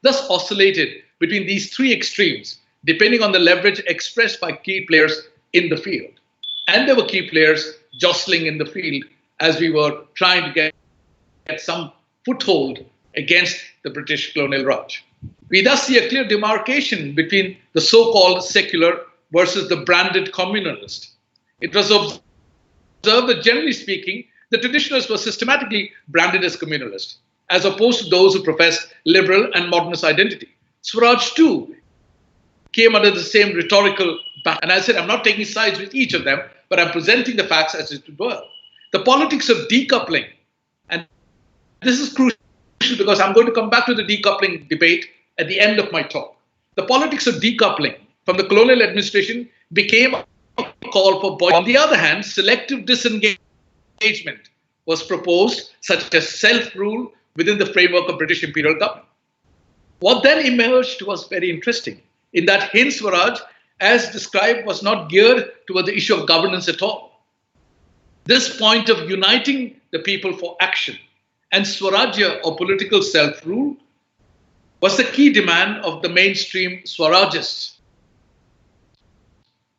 thus oscillated between these 3 extremes, depending on the leverage expressed by key players in the field. And there were key players jostling in the field as we were trying to get some foothold against the British colonial Raj. We thus see a clear demarcation between the so-called secular versus the branded communalist. It was observed that, generally speaking, the traditionalists were systematically branded as communalist, as opposed to those who professed liberal and modernist identity. Swaraj, too, came under the same rhetorical back. And I said, I'm not taking sides with each of them, but I'm presenting the facts as it were. The politics of decoupling, and this is crucial because I'm going to come back to the decoupling debate at the end of my talk. The politics of decoupling from the colonial administration became a call for boycott. On the other hand, selective disengagement was proposed, such as self-rule within the framework of British imperial government. What then emerged was very interesting, in that Hind Swaraj, as described, was not geared toward the issue of governance at all. This point of uniting the people for action and Swarajya, or political self-rule, was the key demand of the mainstream Swarajists.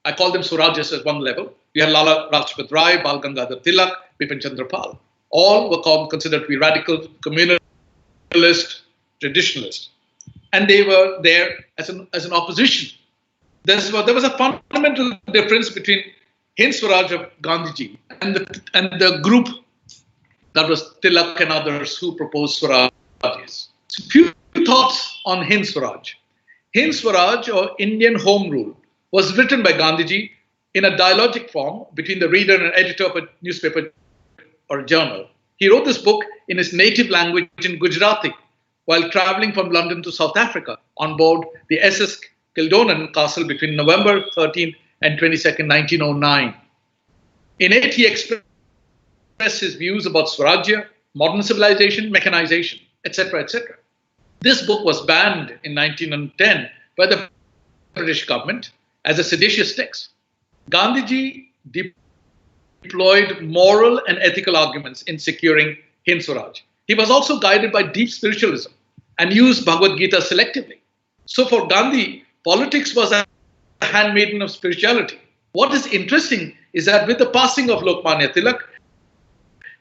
I call them Swarajists at one level. We had Lala Rajpat Rai, Bal Gangadhar Tilak, Bipin Chandra Pal. All were considered to be radical, communalist, traditionalist. And they were there as an opposition. There was a fundamental difference between Hind Swaraj of Gandhiji and the group that was Tilak and others who proposed Swarajis. So few thoughts on Hind Swaraj. Hind Swaraj, or Indian Home Rule, was written by Gandhiji in a dialogic form between the reader and editor of a newspaper or a journal. He wrote this book in his native language in Gujarati while traveling from London to South Africa on board the SS Kildonan Castle between November 13th and 22nd, 1909. In it, he expressed his views about Swarajya, modern civilization, mechanization, etc., etc. This book was banned in 1910 by the British government as a seditious text. Gandhiji deployed moral and ethical arguments in securing Hind Swaraj. He was also guided by deep spiritualism and used Bhagavad Gita selectively. So for Gandhi, politics was a handmaiden of spirituality. What is interesting is that with the passing of Lokmanya Tilak,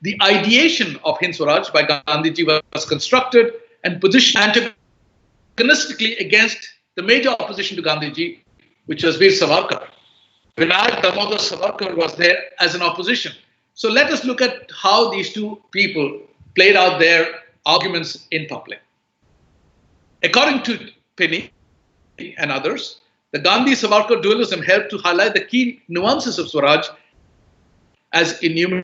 the ideation of Hind Swaraj by Gandhiji was constructed and positioned antagonistically against the major opposition to Gandhiji, which was Veer Savarkar. Vinayak Damodar Savarkar was there as an opposition. So let us look at how these two people played out their arguments in public. According to Penny and others, the Gandhi-Savarkar dualism helped to highlight the key nuances of Swaraj as enumerated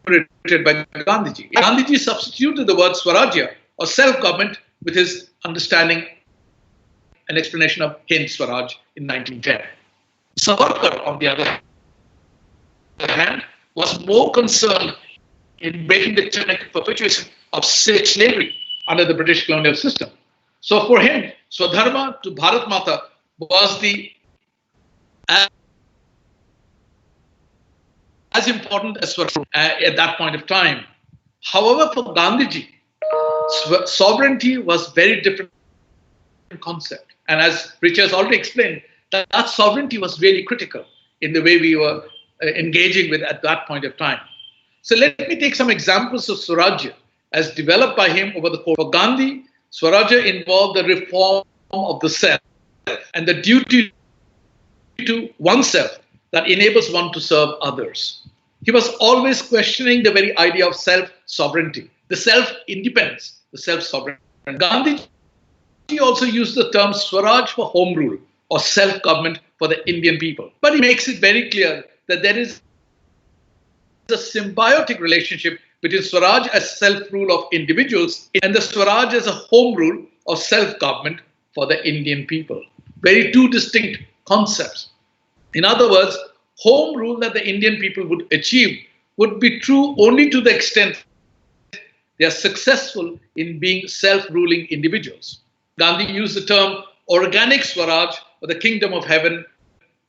by Gandhiji. Gandhiji substituted the word Swarajya, or self-government, with his understanding and explanation of Hind Swaraj in 1910. Savarkar, on the other hand, was more concerned in breaking the tyrannical perpetuation of slavery under the British colonial system. So for him, Swadharma to Bharat Mata was as important as Swaraj at that point of time. However, for Gandhiji, sovereignty was very different concept. And as Richard has already explained, that sovereignty was really critical in the way we were engaging with at that point of time. So let me take some examples of Swarajya as developed by him over the course. For Gandhi, Swarajya involved the reform of the self and the duty to oneself that enables one to serve others. He was always questioning the very idea of self-sovereignty, the self-independence, the self-sovereignty. Gandhi also used the term Swaraj for home rule or self-government for the Indian people. But he makes it very clear that there is a symbiotic relationship between Swaraj as self-rule of individuals and the Swaraj as a home rule or self-government for the Indian people. Very two distinct concepts. In other words, home rule that the Indian people would achieve would be true only to the extent they are successful in being self-ruling individuals. Gandhi used the term organic Swaraj or the kingdom of heaven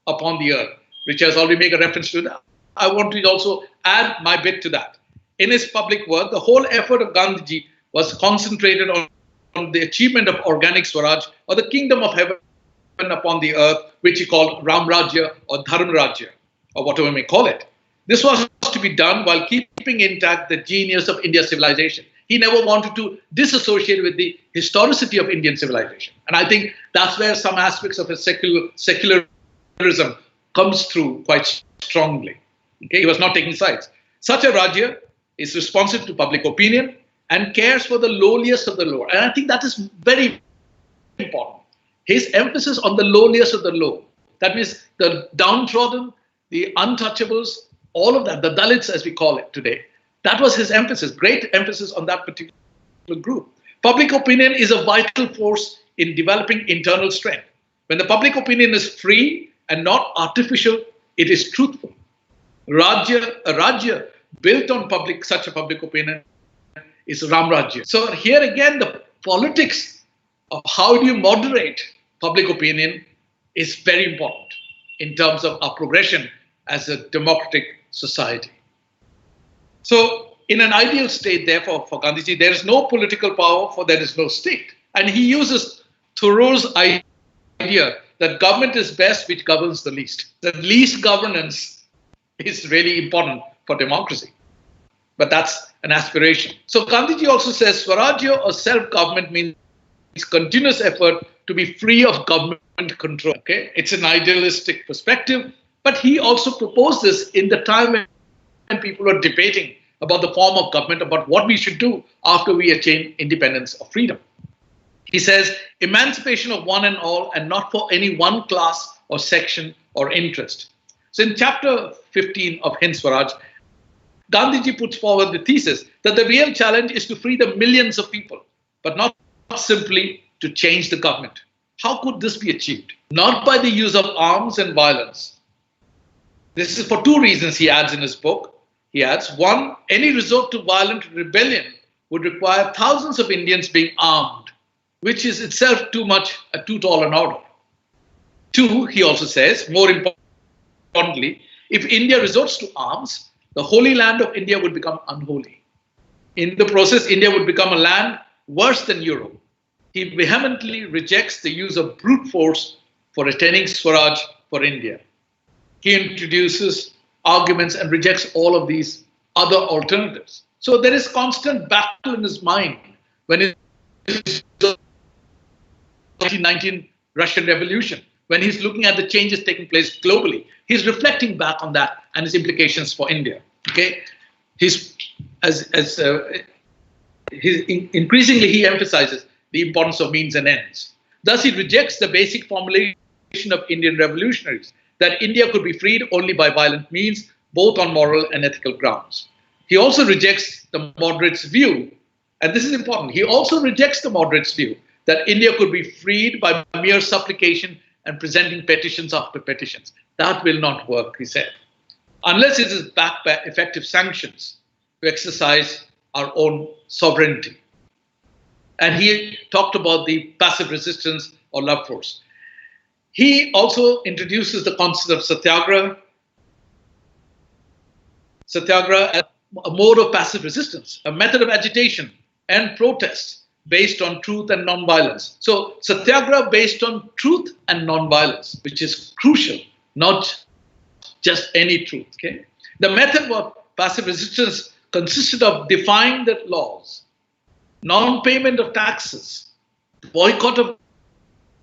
upon the earth, which has already made a reference to that. I want to also add my bit to that. In his public work, the whole effort of Gandhiji was concentrated on the achievement of organic Swaraj or the kingdom of heaven upon the earth, which he called Ram Rajya or Dharma Rajya, or whatever we may call it. This was to be done while keeping intact the genius of India's civilization. He never wanted to disassociate with the historicity of Indian civilization. And I think that's where some aspects of his secularism comes through quite strongly. Okay? He was not taking sides. Such a Rajya is responsive to public opinion and cares for the lowliest of the low. And I think that is very important. His emphasis on the lowliest of the low. That means the downtrodden, the untouchables, all of that, the Dalits as we call it today. That was his emphasis, great emphasis on that particular group. Public opinion is a vital force in developing internal strength. When the public opinion is free and not artificial, it is truthful. A Rajya built on such a public opinion is Ram Rajya. So here again, the politics of how do you moderate public opinion is very important in terms of our progression as a democratic society. So in an ideal state, therefore, for Gandhiji, there is no political power, for there is no state. And he uses Thoreau's idea that government is best which governs the least. The least governance is really important for democracy. But that's an aspiration. So Gandhiji also says Swarajya or self-government means continuous effort to be free of government control. Okay? It's an idealistic perspective, but he also proposed this in the time when people were debating about the form of government, about what we should do after we attain independence or freedom. He says, emancipation of one and all, and not for any one class or section or interest. So in chapter 15 of Hind Swaraj, Gandhiji puts forward the thesis that the real challenge is to free the millions of people, but not simply to change the government. How could this be achieved? Not by the use of arms and violence. This is for two reasons, he adds in his book. He adds, one, any resort to violent rebellion would require thousands of Indians being armed, which is itself too tall an order. Two, he also says, more importantly, if India resorts to arms, the holy land of India would become unholy. In the process, India would become a land worse than Europe. He vehemently rejects the use of brute force for attaining Swaraj for India. He introduces arguments and rejects all of these other alternatives. So there is constant battle in his mind when it's the 1919 Russian Revolution, when he's looking at the changes taking place globally. He's reflecting back on that and its implications for India. Okay, increasingly he emphasizes the importance of means and ends. Thus, he rejects the basic formulation of Indian revolutionaries that India could be freed only by violent means, both on moral and ethical grounds. He also rejects the moderates' view, and this is important, he also rejects the moderates' view that India could be freed by mere supplication and presenting petitions after petitions. That will not work, he said, unless it is backed by effective sanctions to exercise our own sovereignty. And he talked about the passive resistance or love force. He also introduces the concept of satyagraha. Satyagraha a mode of passive resistance, a method of agitation and protest based on truth and non-violence. So satyagraha based on truth and non-violence, which is crucial, not just any truth. Okay? The method of passive resistance consisted of defying the laws, non-payment of taxes, boycott of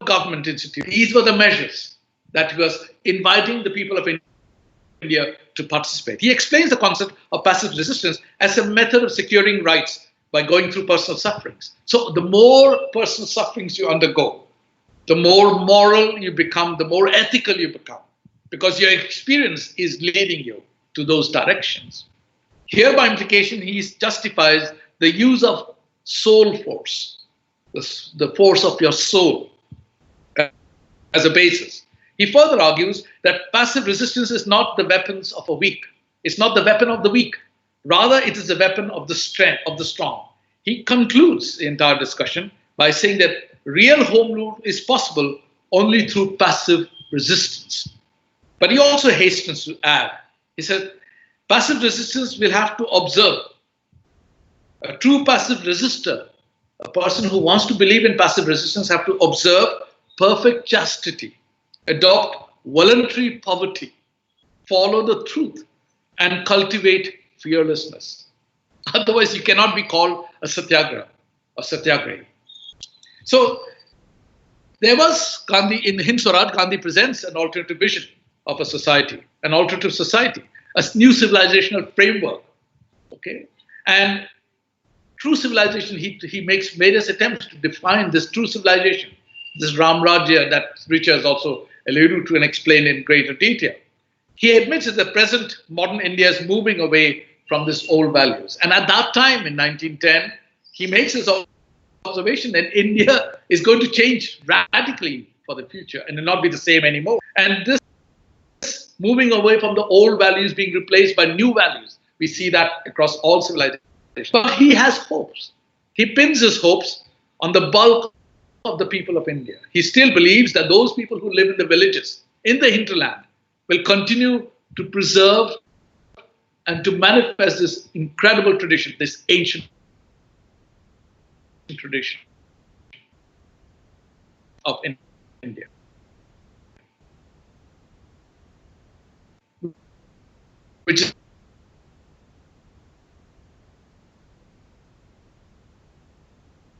government institutions. These were the measures that he was inviting the people of India to participate. He explains the concept of passive resistance as a method of securing rights by going through personal sufferings. So the more personal sufferings you undergo, the more moral you become, the more ethical you become, because your experience is leading you to those directions. Here, by implication, he justifies the use of soul force, the force of your soul, as a basis. He further argues that passive resistance is not the weapons of a weak. It's not the weapon of the weak. Rather, it is the weapon of the strength, of the strong. He concludes the entire discussion by saying that real home rule is possible only through passive resistance. But he also hastens to add, he said, passive resistance will have to observe. A true passive resistor, a person who wants to believe in passive resistance, have to observe perfect chastity, adopt voluntary poverty, follow the truth, and cultivate fearlessness. Otherwise, you cannot be called a satyagraha or satyagrahi. So, there was Gandhi, in Hind Swaraj, Gandhi presents an alternative vision of a society, an alternative society, a new civilizational framework. Okay? And true civilization, he makes various attempts to define this true civilization, this Ramrajya that Richa has also alluded to and explained in greater detail. He admits that the present modern India is moving away from these old values. And at that time, in 1910, he makes his observation that India is going to change radically for the future and will not be the same anymore. And this moving away from the old values being replaced by new values, we see that across all civilizations. But he has hopes. He pins his hopes on the bulk of the people of India. He still believes that those people who live in the villages, in the hinterland, will continue to preserve and to manifest this incredible tradition, this ancient tradition of India. Which is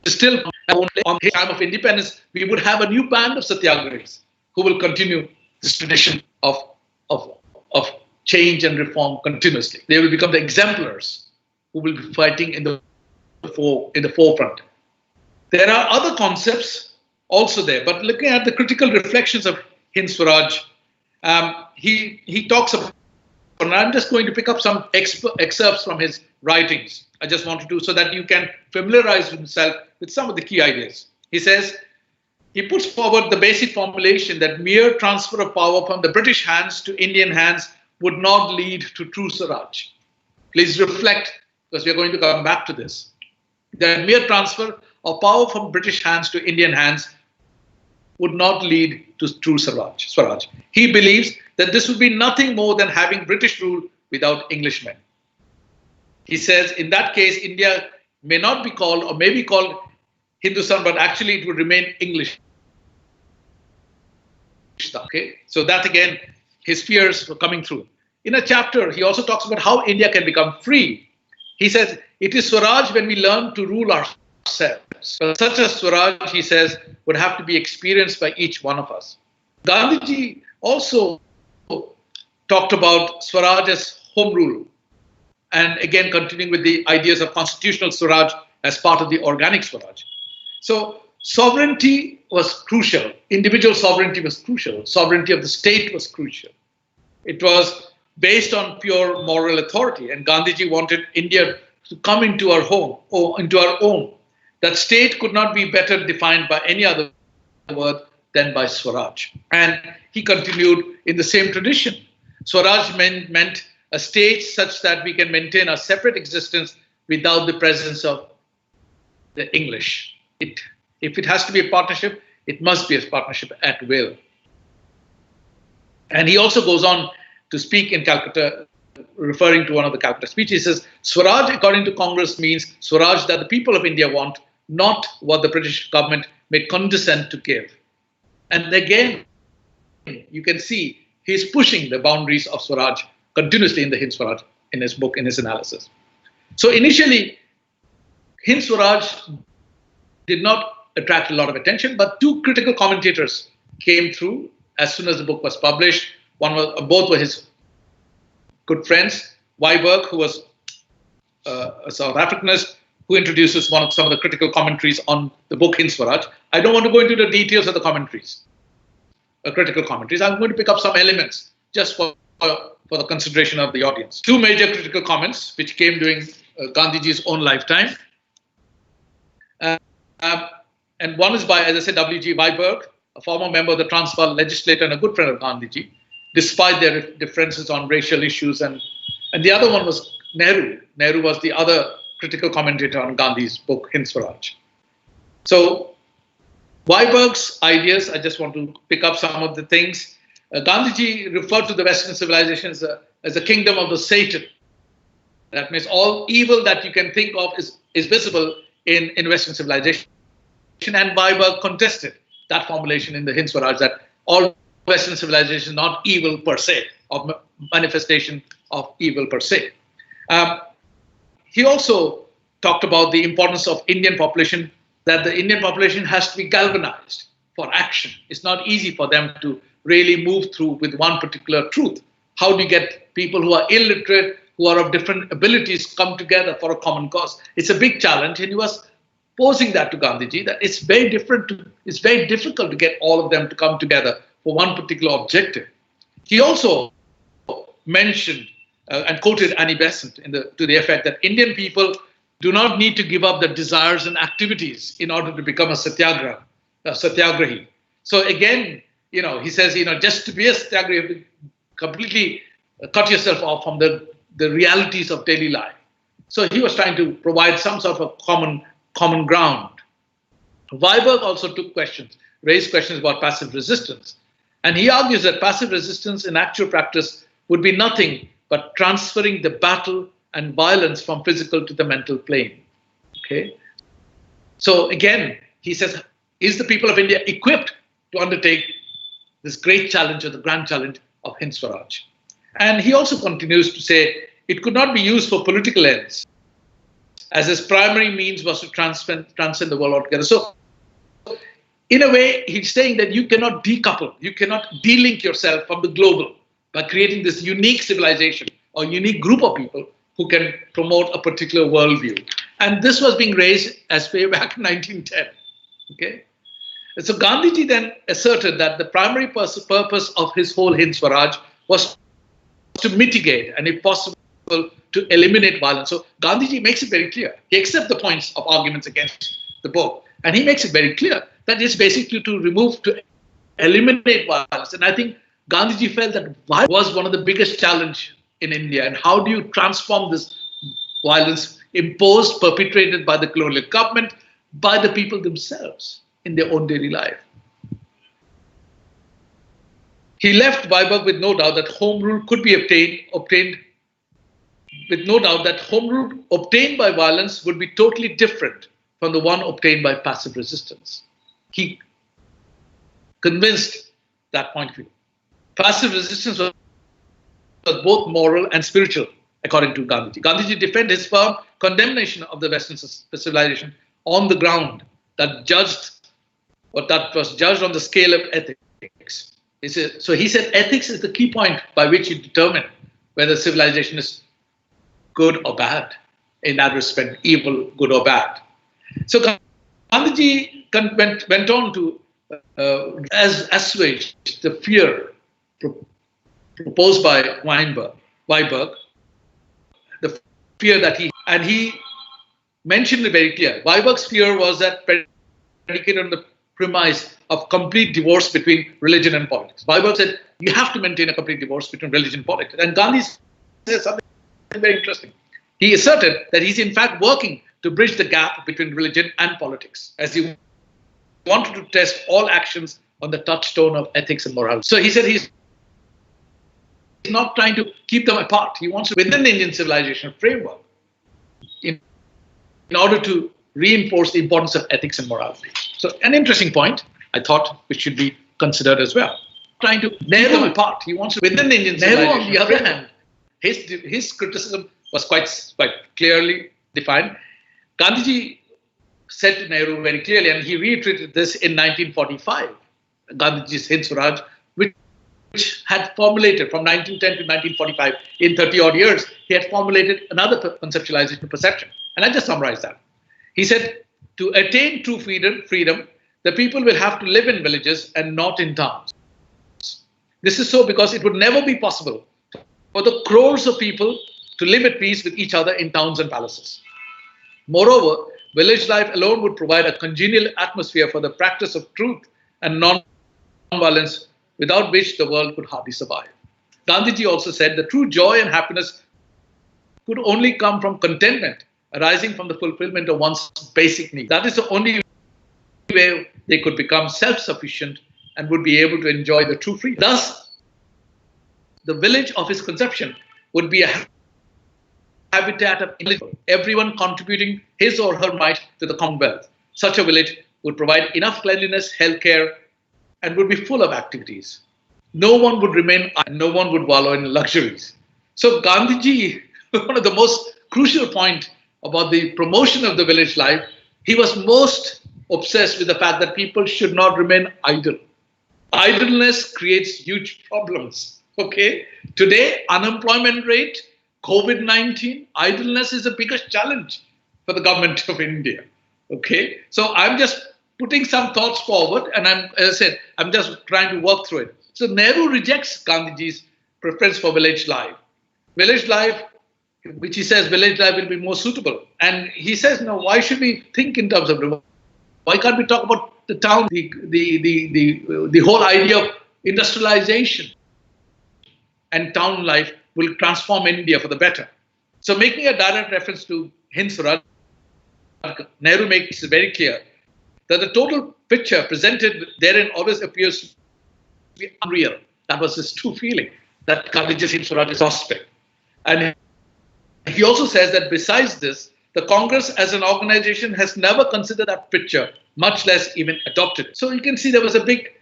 still on the time of independence, we would have a new band of satyagrahis who will continue this tradition of change and reform continuously. They will become the exemplars who will be fighting in the forefront. There are other concepts also there, but looking at the critical reflections of Hind Swaraj, he talks about, and I'm just going to pick up some excerpts from his writings. I just want to do so that you can familiarize himself with some of the key ideas. He says, he puts forward the basic formulation that mere transfer of power from the British hands to Indian hands would not lead to true Swaraj. Please reflect, because we are going to come back to this. That mere transfer of power from British hands to Indian hands would not lead to true Swaraj. He believes that this would be nothing more than having British rule without Englishmen. He says, in that case, India may not be called, or may be called Hindustan, but actually it would remain English. Okay, so that again, his fears were coming through. In a chapter, he also talks about how India can become free. He says, it is Swaraj when we learn to rule ourselves. But such a Swaraj, he says, would have to be experienced by each one of us. Gandhiji also talked about Swaraj as home rule. And again, continuing with the ideas of constitutional Swaraj as part of the organic Swaraj. So sovereignty was crucial. Individual sovereignty was crucial. Sovereignty of the state was crucial. It was based on pure moral authority. And Gandhiji wanted India to come into our home, or into our own. That state could not be better defined by any other word than by Swaraj. And he continued in the same tradition. Swaraj meant a state such that we can maintain a separate existence without the presence of the English. If it has to be a partnership, it must be a partnership at will. And he also goes on to speak in Calcutta referring to one of the Calcutta speeches, he says, Swaraj, according to Congress, means Swaraj that the people of India want, not what the British government may condescend to give. And again, you can see he's pushing the boundaries of Swaraj continuously in the Hind Swaraj, in his book, in his analysis. So initially, Hind Swaraj did not attract a lot of attention, but two critical commentators came through as soon as the book was published. Both were his good friends. Weiberg, who was a South Africanist, who introduces some of the critical commentaries on the book Hind Swaraj. I don't want to go into the details of the commentaries, critical commentaries. I'm going to pick up some elements just for the consideration of the audience. Two major critical comments which came during Gandhiji's own lifetime. And one is by, as I said, W.G. Weiberg, a former member of the Transvaal legislature and a good friend of Gandhiji, despite their differences on racial issues. And the other one was Nehru. Nehru was the other critical commentator on Gandhi's book, Hind Swaraj. So Weiberg's ideas, I just want to pick up some of the things. Gandhiji referred to the Western civilization as a kingdom of the Satan. That means all evil that you can think of is visible in Western civilization. And Weiberg contested that formulation in the Hind Swaraj, that all Western civilization is not evil per se, or manifestation of evil per se. He also talked about the importance of Indian population, that the Indian population has to be galvanized for action. It's not easy for them to really move through with one particular truth. How do you get people who are illiterate, who are of different abilities, come together for a common cause? It's a big challenge, and he was posing that to Gandhiji, that it's very difficult to get all of them to come together for one particular objective. He also mentioned and quoted Annie Besant to the effect that Indian people do not need to give up their desires and activities in order to become a satyagrahi. So again, he says, just to be a satyagrahi, you have to completely cut yourself off from the realities of daily life. So he was trying to provide some sort of common ground. Weiberg also raised questions about passive resistance. And he argues that passive resistance in actual practice would be nothing but transferring the battle and violence from physical to the mental plane. Okay. So again, he says, is the people of India equipped to undertake this great challenge, or the grand challenge of Hind Swaraj? And he also continues to say it could not be used for political ends, as his primary means was to transcend the world altogether. So in a way, he's saying that you cannot decouple, you cannot delink yourself from the global by creating this unique civilization or unique group of people who can promote a particular worldview. And this was being raised as way back in 1910. Okay? And so Gandhiji then asserted that the primary purpose of his whole Hind Swaraj was to mitigate and, if possible, to eliminate violence. So Gandhiji makes it very clear. He accepts the points of arguments against the book, and he makes it very clear that it's basically to eliminate violence. And I think Gandhiji felt that violence was one of the biggest challenges in India. And how do you transform this violence imposed, perpetrated by the colonial government, by the people themselves in their own daily life? He left Weiberg with no doubt that home rule could be obtained with no doubt that home rule obtained by violence would be totally different from the one obtained by passive resistance. He convinced that point of view. Passive resistance was both moral and spiritual, according to Gandhiji. Gandhiji defended his firm condemnation of the Western civilization on the ground that was judged on the scale of ethics. He said ethics is the key point by which you determine whether civilization is good or bad. In that respect, evil, good or bad. So Gandhiji went on to assuage the fear proposed by Weiberg, the fear that he mentioned it very clear. Weiberg's fear was that predicated on the premise of complete divorce between religion and politics. Weiberg said you have to maintain a complete divorce between religion and politics. And Gandhi said something very interesting. He asserted that he's in fact working to bridge the gap between religion and politics, as he wanted to test all actions on the touchstone of ethics and morality. So he said he's not trying to keep them apart. He wants to within the Indian civilization framework in order to reinforce the importance of ethics and morality. So an interesting point, I thought, which should be considered as well. Trying to nail them apart. He wants to within the Indian civilization. On the other hand, his criticism was quite clearly defined. Gandhiji said to Nehru very clearly, and he reiterated this in 1945, Gandhiji's Hind Swaraj, which had formulated from 1910 to 1945, in 30 odd years, he had formulated another conceptualization of perception. And I just summarized that. He said, to attain true freedom, the people will have to live in villages and not in towns. This is so because it would never be possible for the crores of people to live at peace with each other in towns and palaces. Moreover, village life alone would provide a congenial atmosphere for the practice of truth and non-violence, without which the world could hardly survive. Gandhiji also said the true joy and happiness could only come from contentment arising from the fulfillment of one's basic needs. That is the only way they could become self-sufficient and would be able to enjoy the true freedom. Thus, the village of his conception would be a habitat of everyone contributing his or her might to the commonwealth. Such a village would provide enough cleanliness, healthcare, and would be full of activities. No one would remain, no one would wallow in luxuries. So Gandhiji, one of the most crucial points about the promotion of the village life, he was most obsessed with the fact that people should not remain idle. Idleness creates huge problems. Okay? Today, unemployment rate, COVID-19, idleness is the biggest challenge for the government of India. Okay? So I'm just putting some thoughts forward, and as I said, I'm just trying to work through it. So Nehru rejects Gandhiji's preference for village life. Village life, which he says village life will be more suitable. And he says, no, why should we think in terms of river? Why can't we talk about the town, the whole idea of industrialization and town life will transform India for the better. So making a direct reference to Hind Swaraj, Nehru makes it very clear that the total picture presented therein always appears to be unreal. That was his true feeling, that Gandhiji's Hind Swaraj is suspect. And he also says that besides this, the Congress as an organization has never considered that picture, much less even adopted it. So you can see there was a big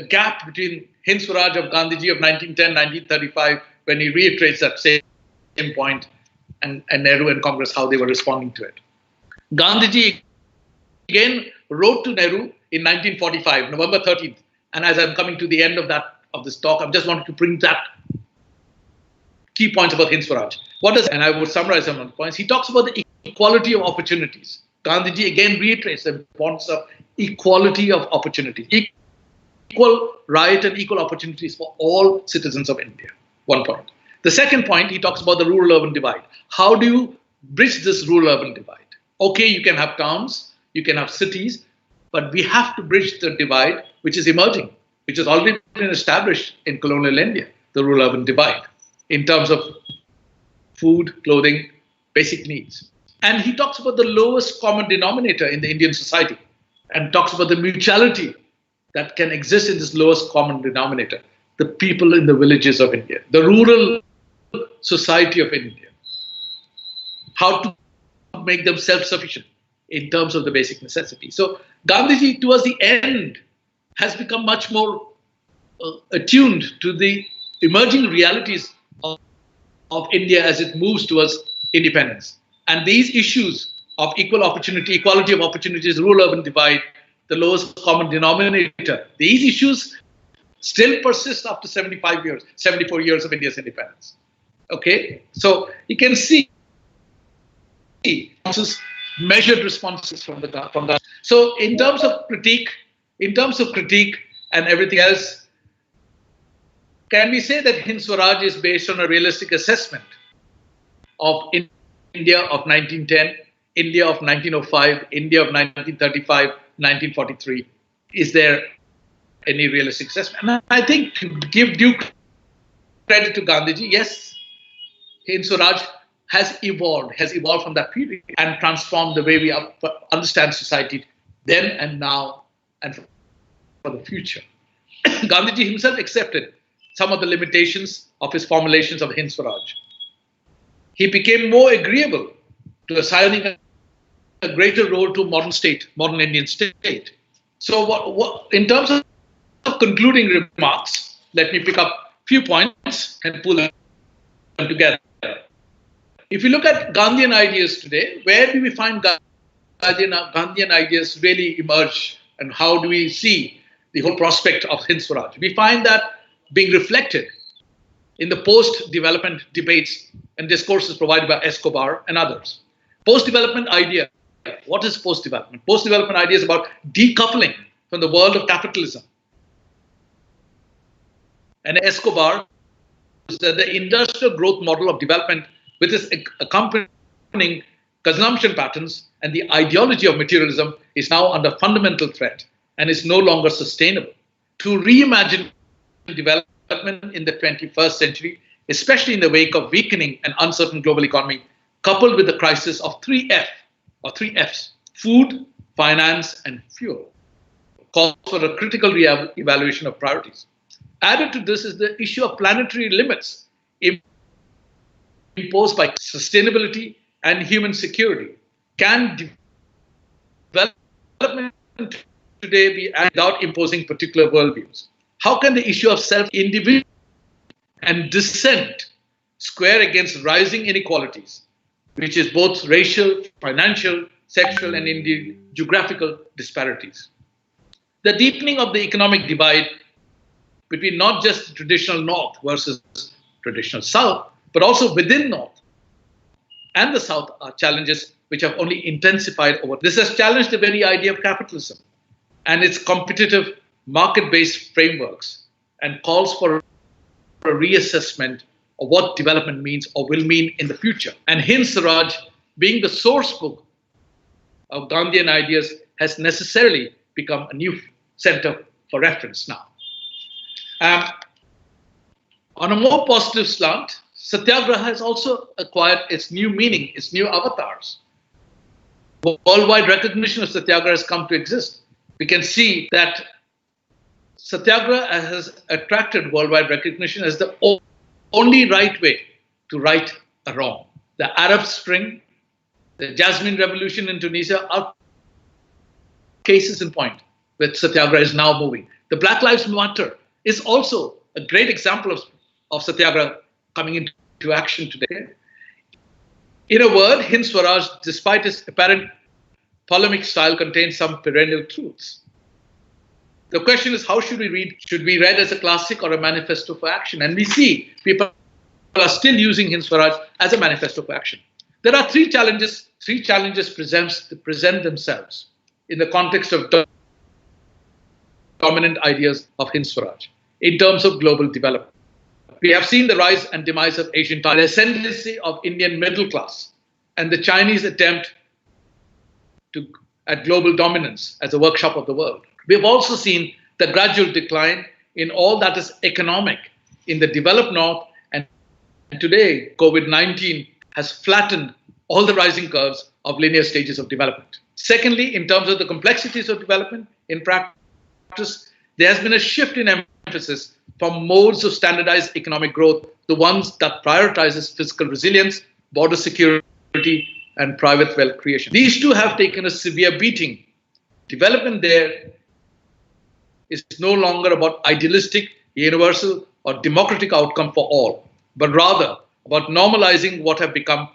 gap between Hind Swaraj of Gandhiji of 1910, 1935, when he reiterates that same point, and Nehru and Congress, how they were responding to it. Gandhiji again wrote to Nehru in 1945, November 13th. And as I'm coming to the end of this talk, I just wanted to bring that key points about Hind Swaraj. And I would summarize some of the points. He talks about the equality of opportunities. Gandhiji again reiterates the importance of equality of opportunities. Equal right and equal opportunities for all citizens of India. One point. The second point, he talks about the rural-urban divide. How do you bridge this rural-urban divide? Okay, you can have towns, you can have cities, but we have to bridge the divide which is emerging, which has already been established in colonial India, the rural-urban divide, in terms of food, clothing, basic needs. And he talks about the lowest common denominator in the Indian society and talks about the mutuality that can exist in this lowest common denominator, the people in the villages of India, the rural society of India, how to make them self-sufficient in terms of the basic necessities. So Gandhiji, towards the end, has become much more attuned to the emerging realities of India as it moves towards independence. And these issues of equal opportunity, equality of opportunities, rural-urban divide, the lowest common denominator, these issues still persist after 74 years of India's independence. Okay, so you can see measured responses from the. So in terms of critique and everything else, can we say that Hind Swaraj is based on a realistic assessment of India of 1910, India of 1905, India of 1935, 1943? Is there any realistic assessment? And I think to give due credit to Gandhiji, yes, Hind Swaraj has evolved from that period and transformed the way we understand society then and now and for the future. Gandhiji himself accepted some of the limitations of his formulations of Hind Swaraj. He became more agreeable to assigning a greater role to modern state, modern Indian state. So in terms of concluding remarks, let me pick up a few points and pull them together. If you look at Gandhian ideas today, where do we find Gandhian ideas really emerge, and how do we see the whole prospect of Hind Swaraj? We find that being reflected in the post-development debates and discourses provided by Escobar and others. Post-development idea. What is post-development? Post-development idea is about decoupling from the world of capitalism. And Escobar said the industrial growth model of development with its accompanying consumption patterns and the ideology of materialism is now under fundamental threat and is no longer sustainable. To reimagine development in the 21st century, especially in the wake of weakening and uncertain global economy, coupled with the crisis of three Fs, food, finance, and fuel, calls for a critical evaluation of priorities. Added to this is the issue of planetary limits imposed by sustainability and human security. Can development today be without imposing particular worldviews? How can the issue of self-individual and dissent square against rising inequalities, which is both racial, financial, sexual, and indeed geographical disparities? The deepening of the economic divide between not just the traditional North versus traditional South, but also within North and the South are challenges which have only intensified over. This has challenged the very idea of capitalism and its competitive market-based frameworks and calls for a reassessment of what development means or will mean in the future. And Hind Swaraj, being the source book of Gandhian ideas, has necessarily become a new center for reference now. On a more positive slant, Satyagraha has also acquired its new meaning, its new avatars. Worldwide recognition of Satyagraha has come to exist. We can see that Satyagraha has attracted worldwide recognition as the only right way to right a wrong. The Arab Spring, the Jasmine Revolution in Tunisia are cases in point where Satyagraha is now moving. The Black Lives Matter is also a great example of Satyagraha coming into action today. In a word, Hind Swaraj, despite its apparent polemic style, contains some perennial truths. The question is, how should we read? Should we read as a classic or a manifesto for action? And we see people are still using Hind Swaraj as a manifesto for action. There are three challenges present themselves in the context of dominant ideas of Hind Swaraj in terms of global development. We have seen the rise and demise of Asian power, the ascendancy of Indian middle class, and the Chinese attempt at global dominance as a workshop of the world. We have also seen the gradual decline in all that is economic in the developed North, and today COVID-19 has flattened all the rising curves of linear stages of development. Secondly, in terms of the complexities of development, in practice, there has been a shift in emphasis from modes of standardized economic growth, the ones that prioritizes physical resilience, border security, and private wealth creation. These two have taken a severe beating. Development there is no longer about idealistic, universal, or democratic outcome for all, but rather about normalizing what have become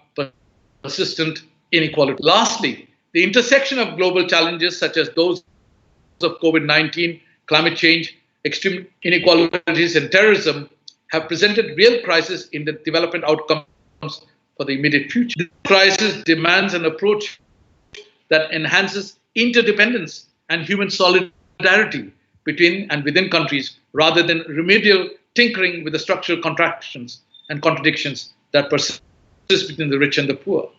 persistent inequality. Lastly, the intersection of global challenges such as those of COVID-19, climate change, extreme inequalities, and terrorism have presented real crises in the development outcomes for the immediate future. This crisis demands an approach that enhances interdependence and human solidarity between and within countries, rather than remedial tinkering with the structural contractions and contradictions that persist between the rich and the poor.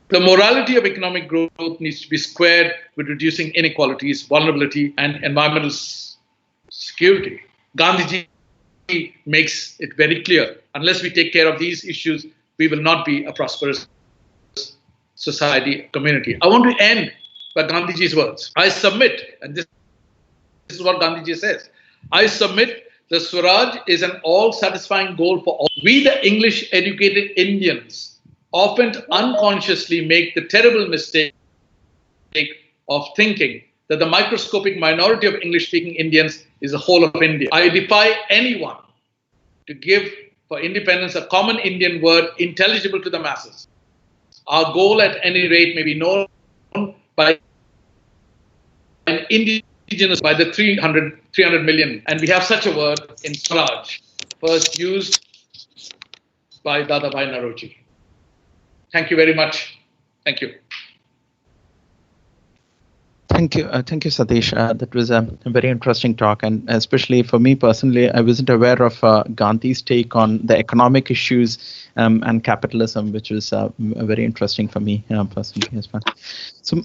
The morality of economic growth needs to be squared with reducing inequalities, vulnerability, and environmental security. Gandhiji makes it very clear, unless we take care of these issues, we will not be a prosperous society, community. I want to end by Gandhiji's words. I submit, and this is what Gandhiji says, I submit The Swaraj is an all-satisfying goal for all. We, the English-educated Indians, often unconsciously make the terrible mistake of thinking that the microscopic minority of English-speaking Indians is the whole of India. I defy anyone to give for independence a common Indian word intelligible to the masses. Our goal, at any rate, may be known by an indigenous, by the 300 million. And we have such a word in Swaraj, first used by Dadabhai Naroji. Thank you very much. Thank you. Thank you, Satish. That was a very interesting talk, and especially for me personally, I wasn't aware of Gandhi's take on the economic issues and capitalism, which was very interesting for me personally as well. So,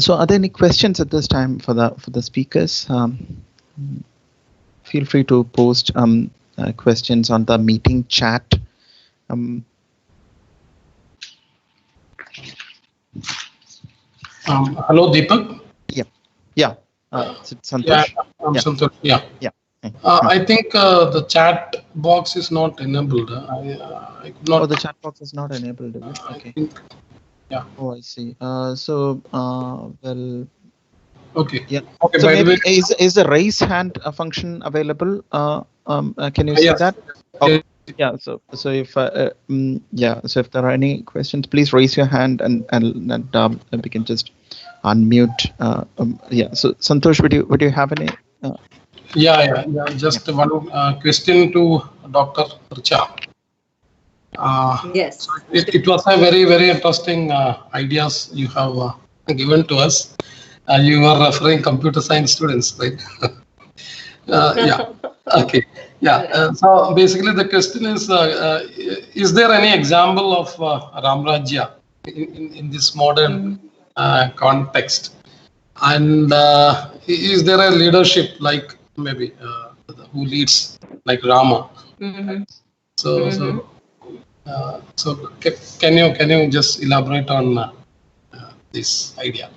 so are there any questions at this time for the speakers? Feel free to post questions on the meeting chat. Hello, Deepak. Yeah. Santosh? Yeah, I'm Santosh. Yeah. I think the chat box is not enabled. I could not. Oh, the chat box is not enabled, is it? Okay. I think, yeah. Oh, I see. So, well. Okay. Yeah. Okay. So by maybe the way, is the raise hand function available? Can you see yes. that? Okay. Yeah. So if so if there are any questions, please raise your hand and we can just unmute. Yeah. So Santosh, would you have any? Yeah. Just one question to Dr. Richa. Yes. So it was a very, very interesting ideas you have given to us. You were referring computer science students, right? Yeah. Okay. Yeah. So basically, the question is there any example of Ramrajya in this modern context? And is there a leadership like maybe who leads like Rama? So can you just elaborate on this idea?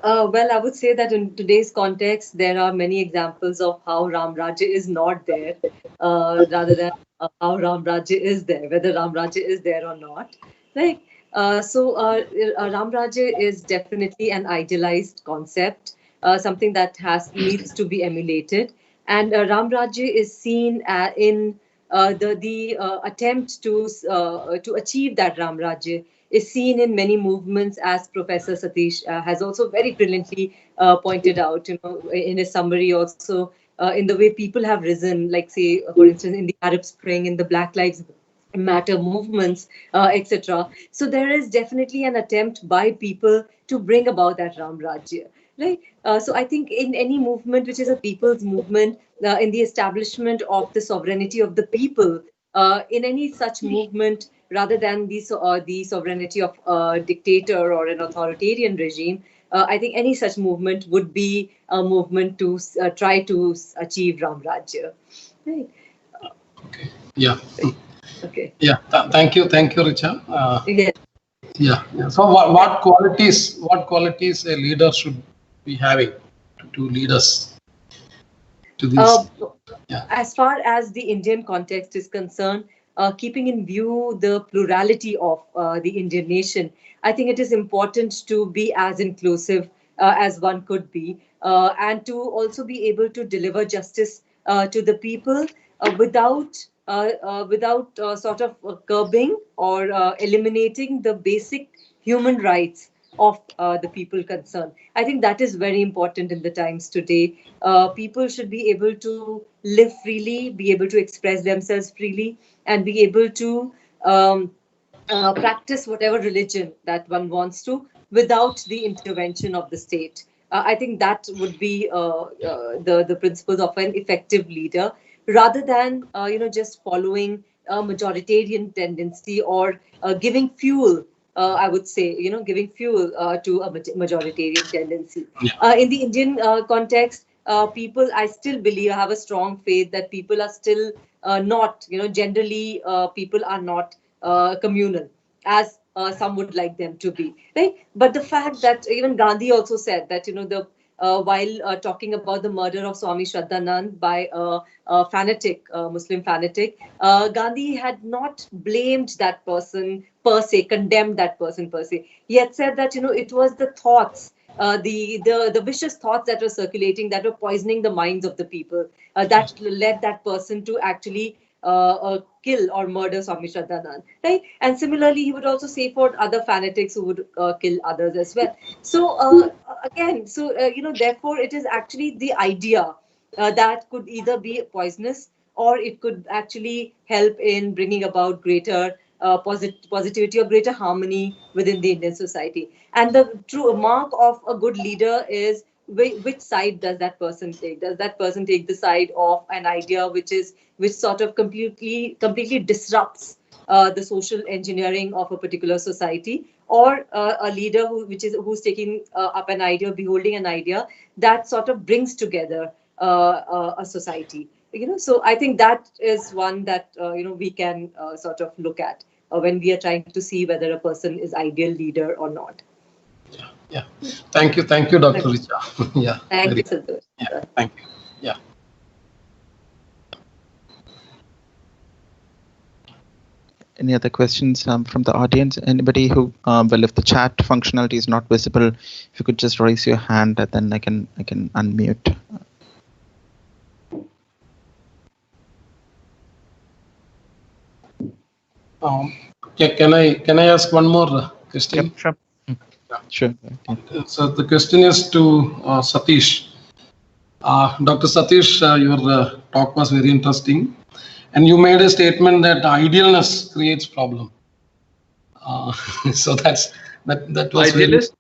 Well, I would say that in today's context, there are many examples of how Ram Rajya is not there, rather than how Ram Rajya is there, whether Ram Rajya is there or not. Right? Ram Rajya is definitely an idealized concept, something that needs to be emulated, and Ram Rajya is seen in the attempt to achieve that Ram Rajya is seen in many movements, as Professor Satish has also very brilliantly pointed out, in his summary also, in the way people have risen, like say, for instance, in the Arab Spring, in the Black Lives Matter movements, etc. So there is definitely an attempt by people to bring about that Ram Rajya. Right. So I think in any movement which is a people's movement, in the establishment of the sovereignty of the people, in any such movement, rather than the sovereignty of a dictator or an authoritarian regime, I think any such movement would be a movement to try to achieve Ram Rajya. Right. Okay. Yeah. Okay. Yeah. Thank you, Richa. Yes. Yeah. So what qualities a leader should be having to lead us to this? As far as the Indian context is concerned, keeping in view the plurality of the Indian nation, I think it is important to be as inclusive as one could be, and to also be able to deliver justice to the people without sort of curbing or eliminating the basic human rights of the people concerned. I think that is very important in the times today. People should be able to live freely, be able to express themselves freely, and be able to practice whatever religion that one wants to without the intervention of the state. I think that would be the principles of an effective leader, rather than just following a majoritarian tendency or giving fuel. I would say, giving fuel to a majoritarian tendency. In the Indian context, people, I still believe, I have a strong faith that people are still not, generally, people are not communal as some would like them to be, right? But the fact that even Gandhi also said that, while talking about the murder of Swami Shraddhanand by a fanatic, Muslim fanatic, Gandhi had not blamed that person per se, condemned that person per se. He had said that, it was the thoughts, the vicious thoughts that were circulating, that were poisoning the minds of the people, that led that person to actually kill or murder Swami Shraddhanand, right? And similarly, he would also say for other fanatics who would kill others as well. So again, therefore, it is actually the idea that could either be poisonous or it could actually help in bringing about greater positivity or greater harmony within the Indian society. And the true mark of a good leader is which side does that person take? Does that person take the side of an idea which sort of completely disrupts the social engineering of a particular society, or a leader who's taking up an idea, beholding an idea that sort of brings together a society. So I think that is one that we can sort of look at when we are trying to see whether a person is ideal leader or not. Yeah. Thank you, Dr. Richa. Yeah. Thank you, Santosh. Yeah. Thank you. Yeah. Any other questions from the audience? Anybody who, well, if the chat functionality is not visible, if you could just raise your hand, then I can unmute. Can I ask one more question? Yep, sure. Sure. So the question is to Satish. Dr. Satish, your talk was very interesting, and you made a statement that idealness creates problem. So that was Idealist?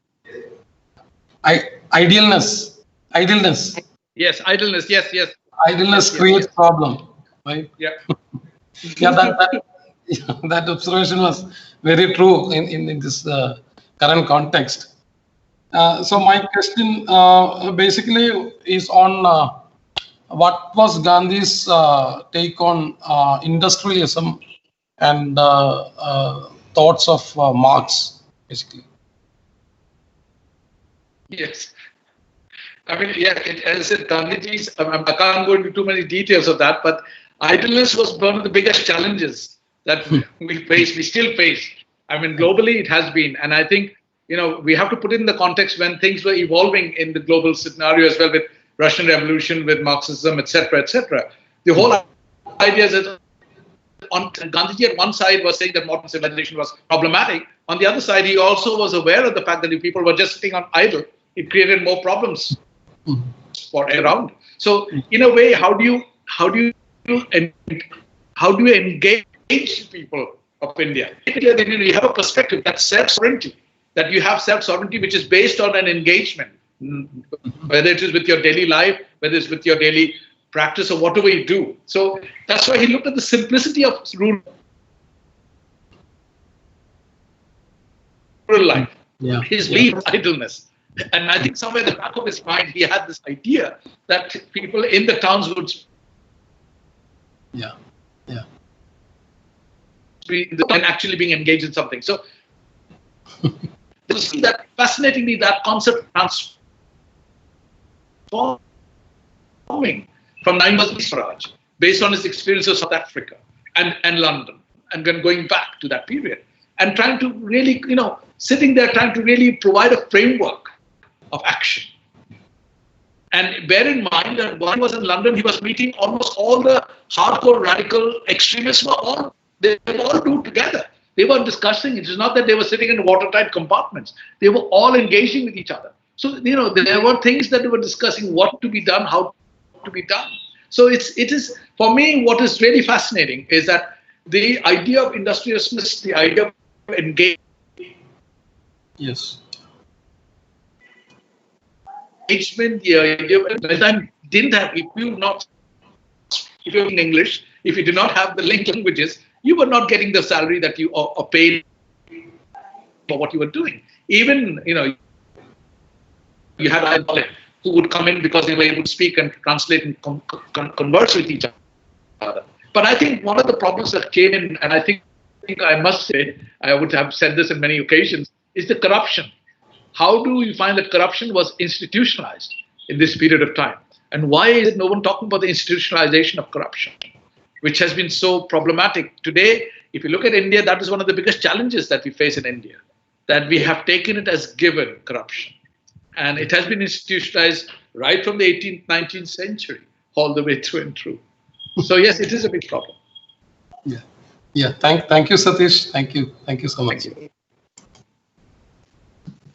Idealness. Yes, idleness. Yes. Idleness creates problem, right? Yeah. Yeah, that observation was very true in this current context. So my question basically is on what was Gandhi's take on industrialism and thoughts of Marx, basically. Yes. I mean, yeah, as I said, Gandhiji's, I can't go into too many details of that, but idleness was one of the biggest challenges that we still face. I mean, globally it has been. And I think, we have to put it in the context when things were evolving in the global scenario as well, with Russian Revolution, with Marxism, etc., etc. The whole idea is that Gandhiji at one side was saying that modern civilization was problematic. On the other side, he also was aware of the fact that if people were just sitting on idle, it created more problems for around. So in a way, how do you engage people of India? You have a perspective that's self-sovereignty, that you have self-sovereignty which is based on an engagement, whether it is with your daily life, whether it's with your daily practice or whatever you do. So that's why he looked at the simplicity of rural life. Yeah. His belief was idleness. And I think somewhere in the back of his mind, he had this idea that people in the towns would be and actually being engaged in something. So you see that fascinatingly, that concept transforming from 9 months Swaraj, based on his experience of South Africa and London, and then going back to that period, and trying to really, sitting there trying to really provide a framework of action. And bear in mind that when he was in London, he was meeting almost all the hardcore radical extremists. They were all do together. They were discussing. It is not that they were sitting in watertight compartments. They were all engaging with each other. So, there were things that they were discussing, what to be done, how to be done. So it is, for me, what is really fascinating is that the idea of industriousness, the idea of engagement, the idea of didn't have, if you're in English, if you did not have the linked languages, you were not getting the salary that you are paid for what you were doing. Even, you had who would come in because they were able to speak and translate and converse with each other. But I think one of the problems that came in, and I think I must say, I would have said this on many occasions, is the corruption. How do you find that corruption was institutionalized? in this period of time. And why is no one talking about the institutionalization of corruption, which has been so problematic? Today, if you look at India, that is one of the biggest challenges that we face in India, that we have taken it as given corruption. And it has been institutionalized right from the 18th, 19th century, all the way through and through. So yes, it is a big problem. Yeah. Yeah. Thank you, Satish. Thank you so much. Thank you.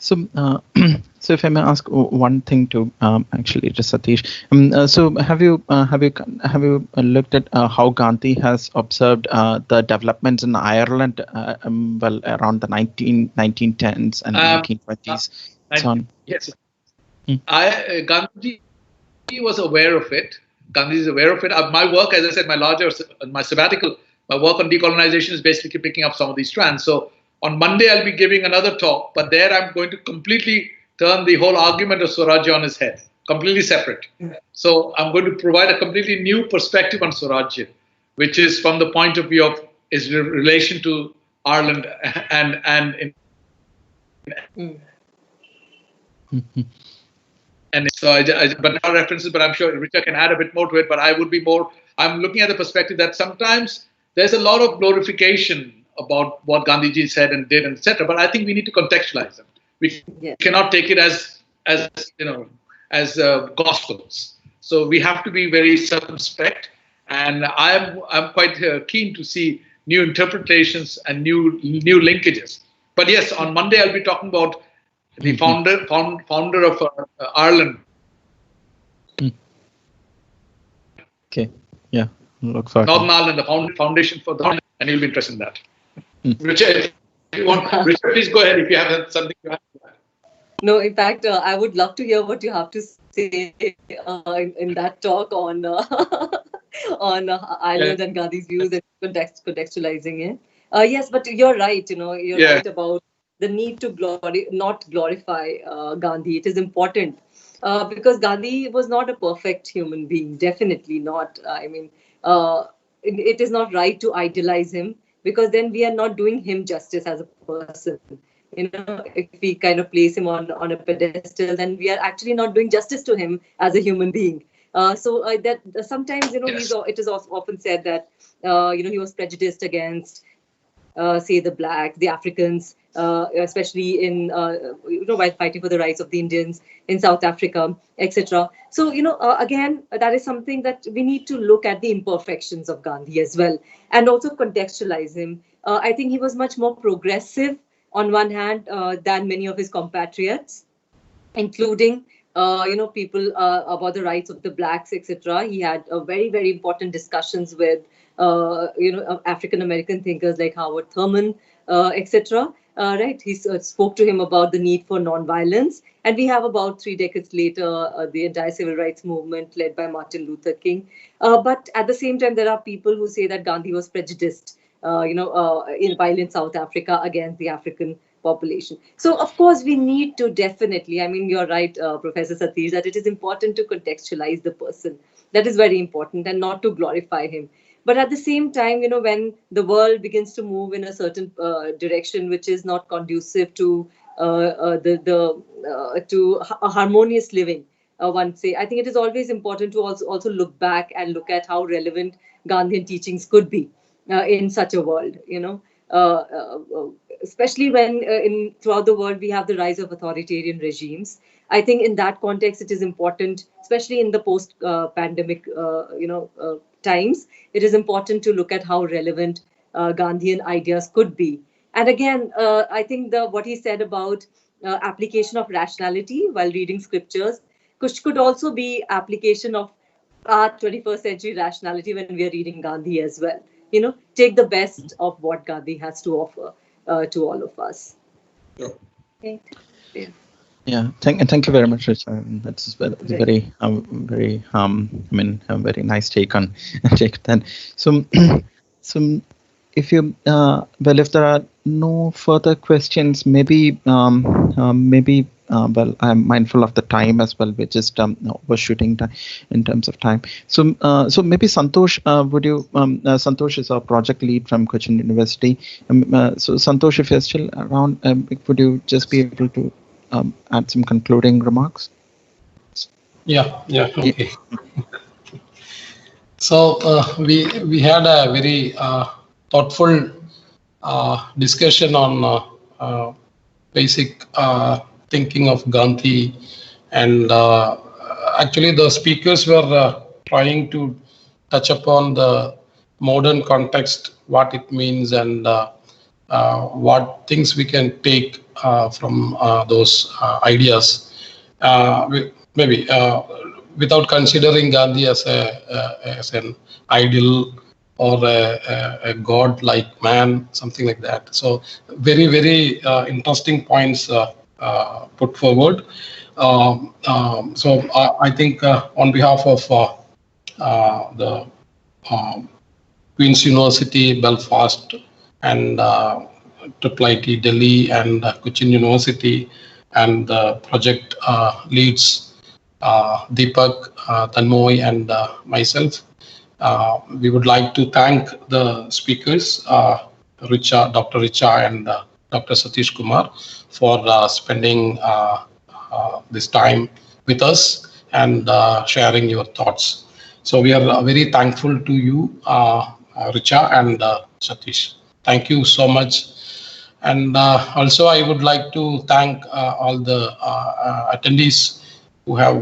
So, so if I may ask one thing to actually to Satish, so have you looked at how Gandhi has observed the developments in Ireland, well, around the 1910s and 1920s, so on? Yes, Gandhi was aware of it. Gandhi is aware of it. My work, as I said, my sabbatical, my work on decolonization is basically picking up some of these strands. So on Monday, I'll be giving another talk, but there I'm going to completely turn the whole argument of Swaraj on his head, completely separate. So I'm going to provide a completely new perspective on Swaraj, which is from the point of view of his relation to Ireland and so but not references, but I'm sure Richard can add a bit more to it. But I'm looking at the perspective that sometimes there's a lot of glorification about what Gandhiji said and did, etc. But I think we need to contextualize them. We cannot take it as gospels. So we have to be very circumspect. And I'm quite keen to see new interpretations and new linkages. But yes, on Monday I'll be talking about the founder of Ireland. Okay. Yeah. Look forward. Northern Ireland, the foundation for the, and you'll be interested in that. Richard, if you want, Richard, please go ahead if you have something to add. No, in fact, I would love to hear what you have to say in that talk on on Ireland and Gandhi's views and contextualizing it. Yes, but you're right. You're right about the need to not glorify Gandhi. It is important because Gandhi was not a perfect human being. Definitely not. I mean, it is not right to idealize him, because then we are not doing him justice as a person. If we kind of place him on a pedestal, then we are actually not doing justice to him as a human being. So that sometimes, it is often said that, he was prejudiced against, say, the blacks, the Africans, especially in, while fighting for the rights of the Indians in South Africa, etc. So, again, that is something that we need to look at the imperfections of Gandhi as well, and also contextualize him. I think he was much more progressive on one hand than many of his compatriots, including, people about the rights of the blacks, etc. He had very, very important discussions with, African American thinkers like Howard Thurman, etc. Right? He spoke to him about the need for nonviolence. And we have about 3 decades later, the entire civil rights movement led by Martin Luther King. But at the same time, there are people who say that Gandhi was prejudiced, while in South Africa against the African population. So, of course, we need to definitely, I mean, you're right, Professor Satish, that it is important to contextualize the person. That is very important, and not to glorify him. But at the same time, when the world begins to move in a certain direction, which is not conducive to to a harmonious living, one say, I think it is always important to also look back and look at how relevant Gandhian teachings could be in such a world. Especially when throughout the world we have the rise of authoritarian regimes. I think in that context, it is important, especially in the post-pandemic, times, it is important to look at how relevant Gandhian ideas could be. And again, I think what he said about application of rationality while reading scriptures could also be application of our 21st century rationality when we are reading Gandhi as well. Take the best of what Gandhi has to offer to all of us. Sure. Okay. Yeah. Yeah, thank you very much, Richard. That's very a very nice take on that. So, if you if there are no further questions, maybe well, I'm mindful of the time as well. We're just overshooting time in terms of time. So maybe Santosh, would you? Santosh is our project lead from Cochin University. So Santosh, if you're still around, would you just be able to add some concluding remarks? Yeah, yeah, okay. So we had a very thoughtful discussion on basic thinking of Gandhi, and actually the speakers were trying to touch upon the modern context, what it means, and what things we can take from those ideas. Maybe without considering Gandhi as as an ideal or a god-like man, something like that. So very interesting points put forward. So I think on behalf of the Queen's University, Belfast, and Triple IT Delhi, and Cochin University, and the project leads Deepak, Tanmoy, and myself. We would like to thank the speakers, Dr. Richa and Dr. Satish Kumar, for spending this time with us and sharing your thoughts. So we are very thankful to you, Richa and Satish. Thank you so much. And also, I would like to thank all the attendees who have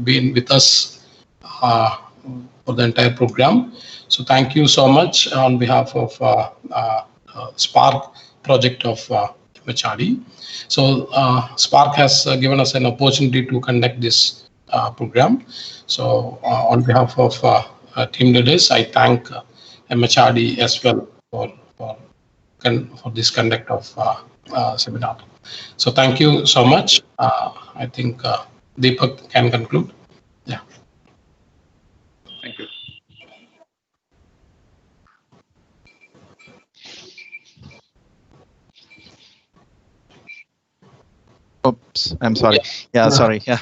been with us for the entire program. So thank you so much on behalf of Spark project of MHRD. So Spark has given us an opportunity to conduct this program. So on behalf of team leaders, I thank MHRD as well for this conduct of seminar. So thank you so much. I think Deepak can conclude. Yeah. Thank you. Oops, I'm sorry. Yeah, sorry. Yeah.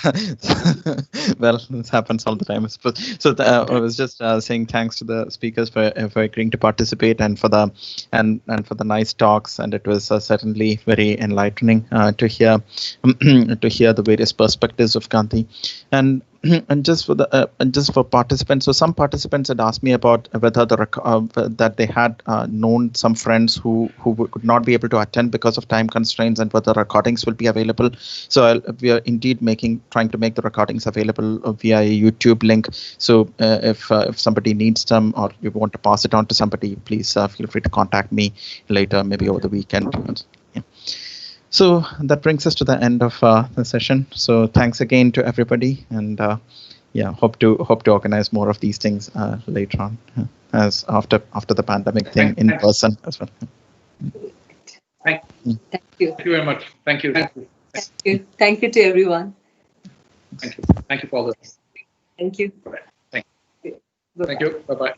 Well, this happens all the time, I suppose. So I was just saying thanks to the speakers for agreeing to participate and for the for the nice talks. And it was certainly very enlightening to hear to hear the various perspectives of Gandhi. And just for participants, so some participants had asked me about whether that they had known some friends who could not be able to attend because of time constraints, and whether recordings will be available. So we are indeed trying to make the recordings available via a YouTube link. So if somebody needs them, or you want to pass it on to somebody, please feel free to contact me later, maybe over the weekend. Yeah. So that brings us to the end of the session. So thanks again to everybody, and yeah, hope to organize more of these things later on, as after the pandemic thing in person as well. Thank you. Thank you very much. Thank you. Thank you. Thank you to everyone. Thank you. Thank you for all this. Thank you. Thank you. Bye bye.